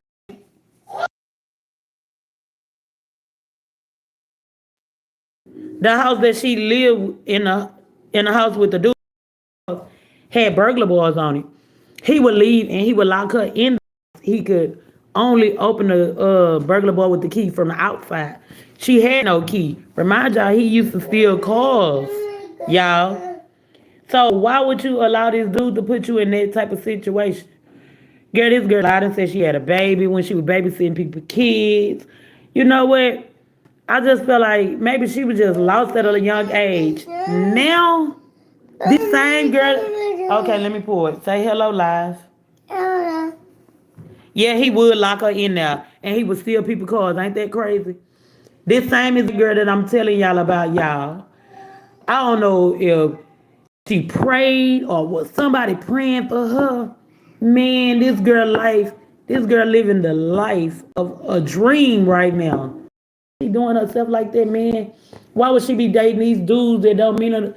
house that she lived in the house with the dude had burglar bars on it. He would leave and he would lock her in. He could only open the burglar bar with the key from the outside. She had no key. Remind y'all, he used to steal cars, y'all. So why would you allow this dude to put you in that type of situation? Girl, this girl lied and said she had a baby when she was babysitting people's kids. You know what? I just feel like maybe she was just lost at a young age. Now, this same girl. Okay, let me pull it. Say hello live. Hello. Yeah, he would lock her in there and he would steal people's cars. Ain't that crazy? This same is the girl that I'm telling y'all about, y'all. I don't know if she prayed or was somebody praying for her. Man, this girl living the life of a dream right now. She doing herself like that, man. Why would she be dating these dudes that don't mean her?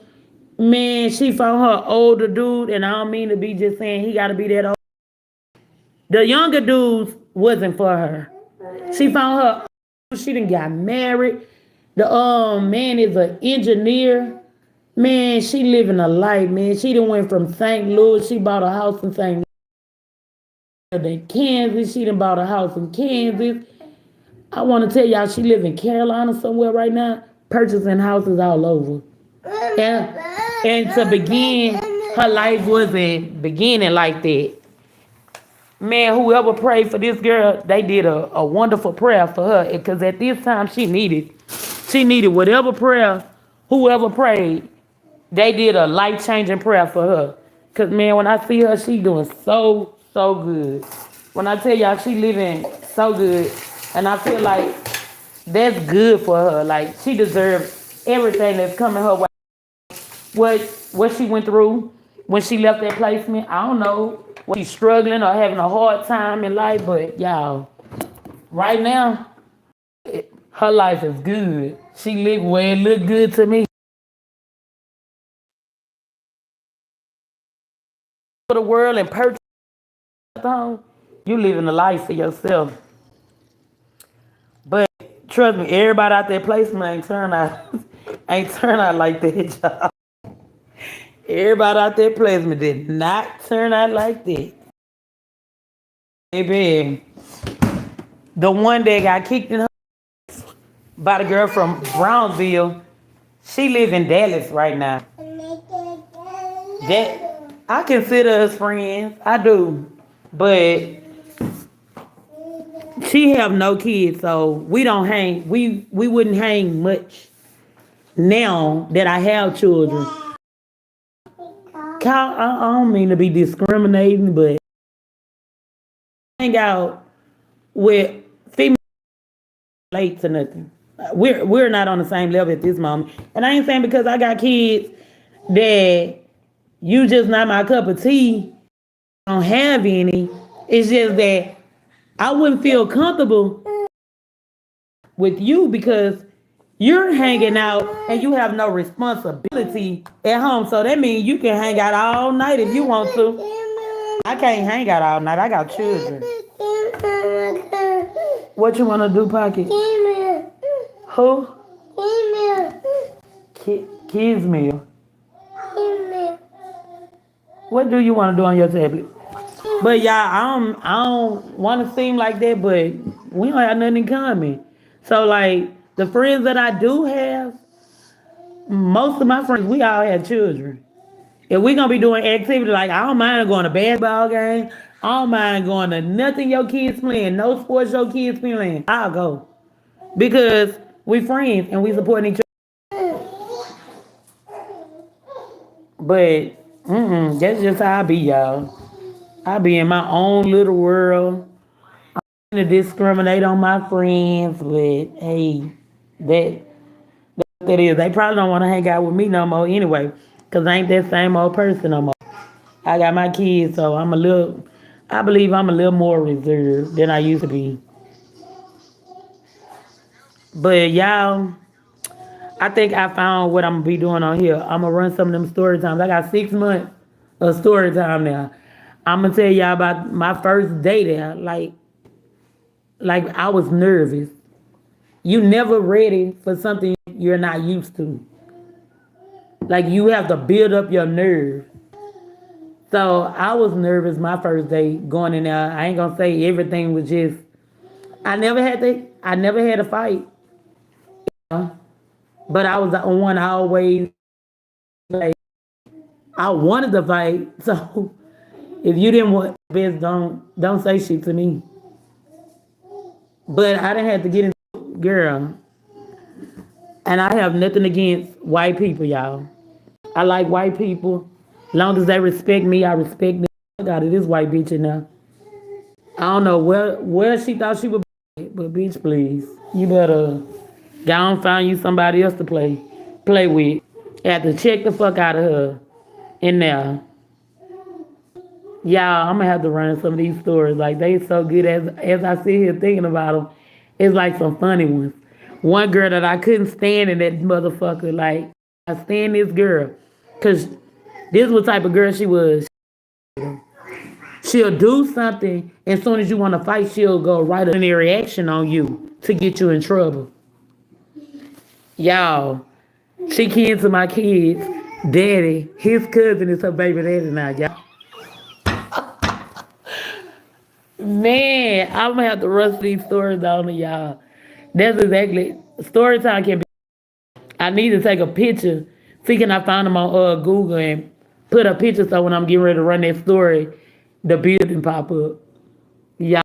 Man, she found her older dude, and I don't mean to be just saying he got to be that old. The younger dudes wasn't for her. She found her. She done got married. The man is an engineer. Man, she living a life, man. She done went from St. Louis. She bought a house in St. Louis. Then Kansas. She done bought a house in Kansas. I want to tell y'all she live in Carolina somewhere right now, purchasing houses all over. Yeah. And to begin, her life wasn't beginning like that. Man, whoever prayed for this girl, they did a wonderful prayer for her. Because at this time, she needed whatever prayer, whoever prayed, they did a life-changing prayer for her. Because, man, when I see her, she doing so good. When I tell y'all she living so good, and I feel like that's good for her. Like, she deserves everything that's coming her way. What she went through when she left that placement, I don't know. When she's struggling or having a hard time in life, but y'all, right now, her life is good. She live where it look good to me. For the world and purchase home, you living a life for yourself. But trust me, everybody out there placement ain't turn out like that, y'all. Everybody out there placement did not turn out like that. Baby, the one that got kicked in her by the girl from Brownsville, she live in Dallas right now. That I consider us friends. I do. But she have no kids, so we don't hang. We wouldn't hang much now that I have children. I don't mean to be discriminating, but hang out with female late to nothing. We're not on the same level at this moment. And I ain't saying because I got kids that you just not my cup of tea. I don't have any. It's just that I wouldn't feel comfortable with you because you're hanging out and you have no responsibility at home. So that means you can hang out all night if you want to. I can't hang out all night. I got children. What you want to do, Pocket? Who? Kids meal. What do you want to do on your tablet? But y'all, I don't want to seem like that, but we don't have nothing in common. So like the friends that I do have, most of my friends, we all have children. If we're gonna be doing activity, like I don't mind going to basketball game, I don't mind going to nothing your kids playing, no sports your kids playing, I'll go. Because we friends and we supporting each other. But that's just how I be, y'all. I be in my own little world. To discriminate on my friends, but hey, that that is. They probably don't want to hang out with me no more anyway, cause I ain't that same old person no more. I got my kids, so I believe I'm a little more reserved than I used to be. But y'all, I think I found what I'm gonna be doing on here. I'm gonna run some of them story times. I got 6 months of story time now. I'm gonna tell y'all about my first day there. Like I was nervous. You never ready for something you're not used to. Like you have to build up your nerve. So I was nervous my first day going in there. I ain't gonna say everything was just. I never had a fight, but I was the one I always like. I wanted to fight. So if you didn't want this, don't say shit to me. But I didn't have to get into girl. And I have nothing against white people, y'all. I like white people. Long as they respect me, I respect them. I got it, this white bitch in there. I don't know where she thought she would be, but bitch, please. You better go and find you somebody else to play with. I have to check the fuck out of her in there. Y'all, I'm gonna have to run some of these stories. Like they so good as I sit here thinking about them. It's like some funny ones. One girl that I couldn't stand in that motherfucker. Like I stand this girl, cause this was the type of girl she was. She'll do something, and as soon as you want to fight, she'll go right in a reaction on you to get you in trouble. Y'all, she came to my kids, daddy, his cousin is her baby daddy now, y'all. Man, I'm gonna have to rush these stories down to y'all. That's exactly story time can be. I need to take a picture. See, can I find them on Google and put a picture so when I'm getting ready to run that story, the building pop up. Y'all,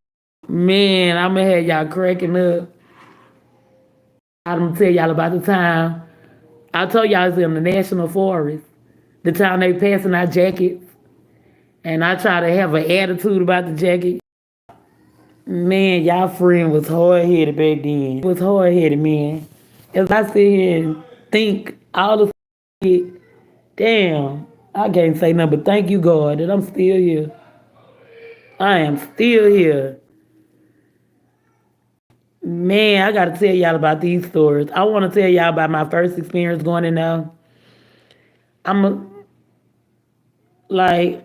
man, I'm gonna have y'all cracking up. I'm gonna tell y'all about the time. I told y'all it's in the National Forest. The time they passing out jackets. And I try to have an attitude about the jacket. Man, y'all friend was hard-headed back then. It was hard-headed, man. As I sit here and think all the shit, damn, I can't say nothing but thank you, God, that I'm still here. I am still here. Man, I gotta tell y'all about these stories. I wanna tell y'all about my first experience going in there. Like,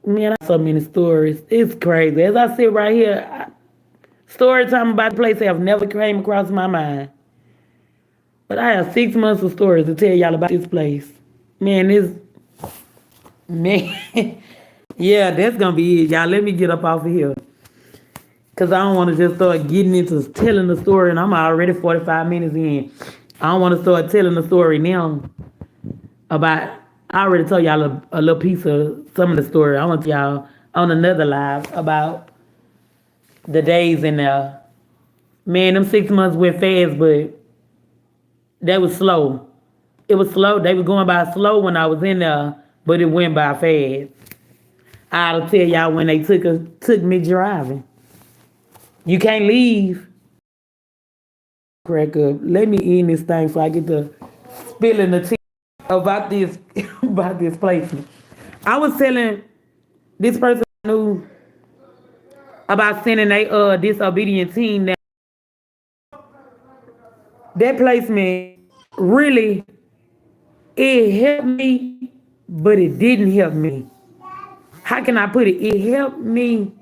man, I have so many stories. It's crazy. As I sit right here, story time about the place have never came across my mind. But I have 6 months of stories to tell y'all about this place. Man, yeah, that's gonna be it. Y'all, let me get up off of here. Cause I don't want to just start getting into telling the story and I'm already 45 minutes in. I don't want to start telling the story now about, I already told y'all a little piece of some of the story. I want y'all on another live about the days in there. Man, them 6 months went fast, but they was slow. It was slow. They was going by slow when I was in there, but it went by fast. I'll tell y'all when they took me driving. You can't leave. Crack up. Let me end this thing so I get to spilling the tea about this about this placement. I was telling this person I knew about sending a disobedient teen that placement really it helped me, but it didn't help me. How can I put it? It helped me,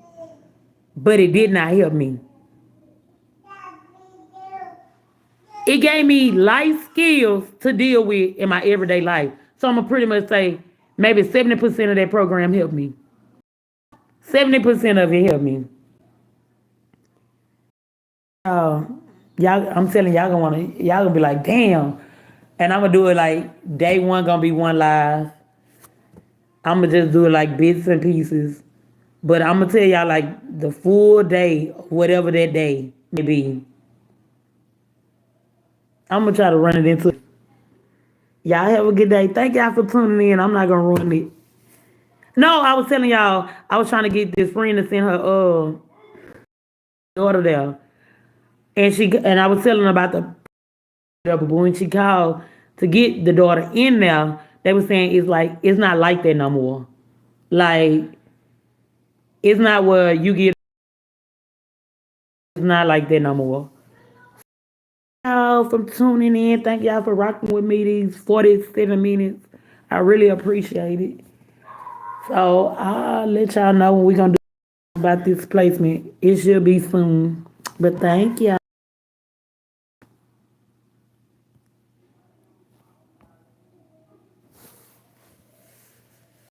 but it did not help me. It gave me life skills to deal with in my everyday life. So I'm gonna pretty much say maybe 70% of that program helped me. 70% of it helped me. Y'all, I'm telling y'all y'all gonna be like, damn. And I'm gonna do it like day one gonna be one live. I'm gonna just do it like bits and pieces. But I'm gonna tell y'all like the full day, whatever that day may be. I'm gonna try to run it into. Y'all have a good day. Thank y'all for tuning in. I'm not gonna ruin it. No, I was telling y'all, I was trying to get this friend to send her daughter there. And I was telling her about the but when she called to get the daughter in there, they were saying it's not like that no more. Like it's not where you get it's not like that no more. Y'all for tuning in. Thank y'all for rocking with me these 47 minutes. I really appreciate it. So I'll let y'all know when we're gonna do about this placement. It should be soon. But thank y'all.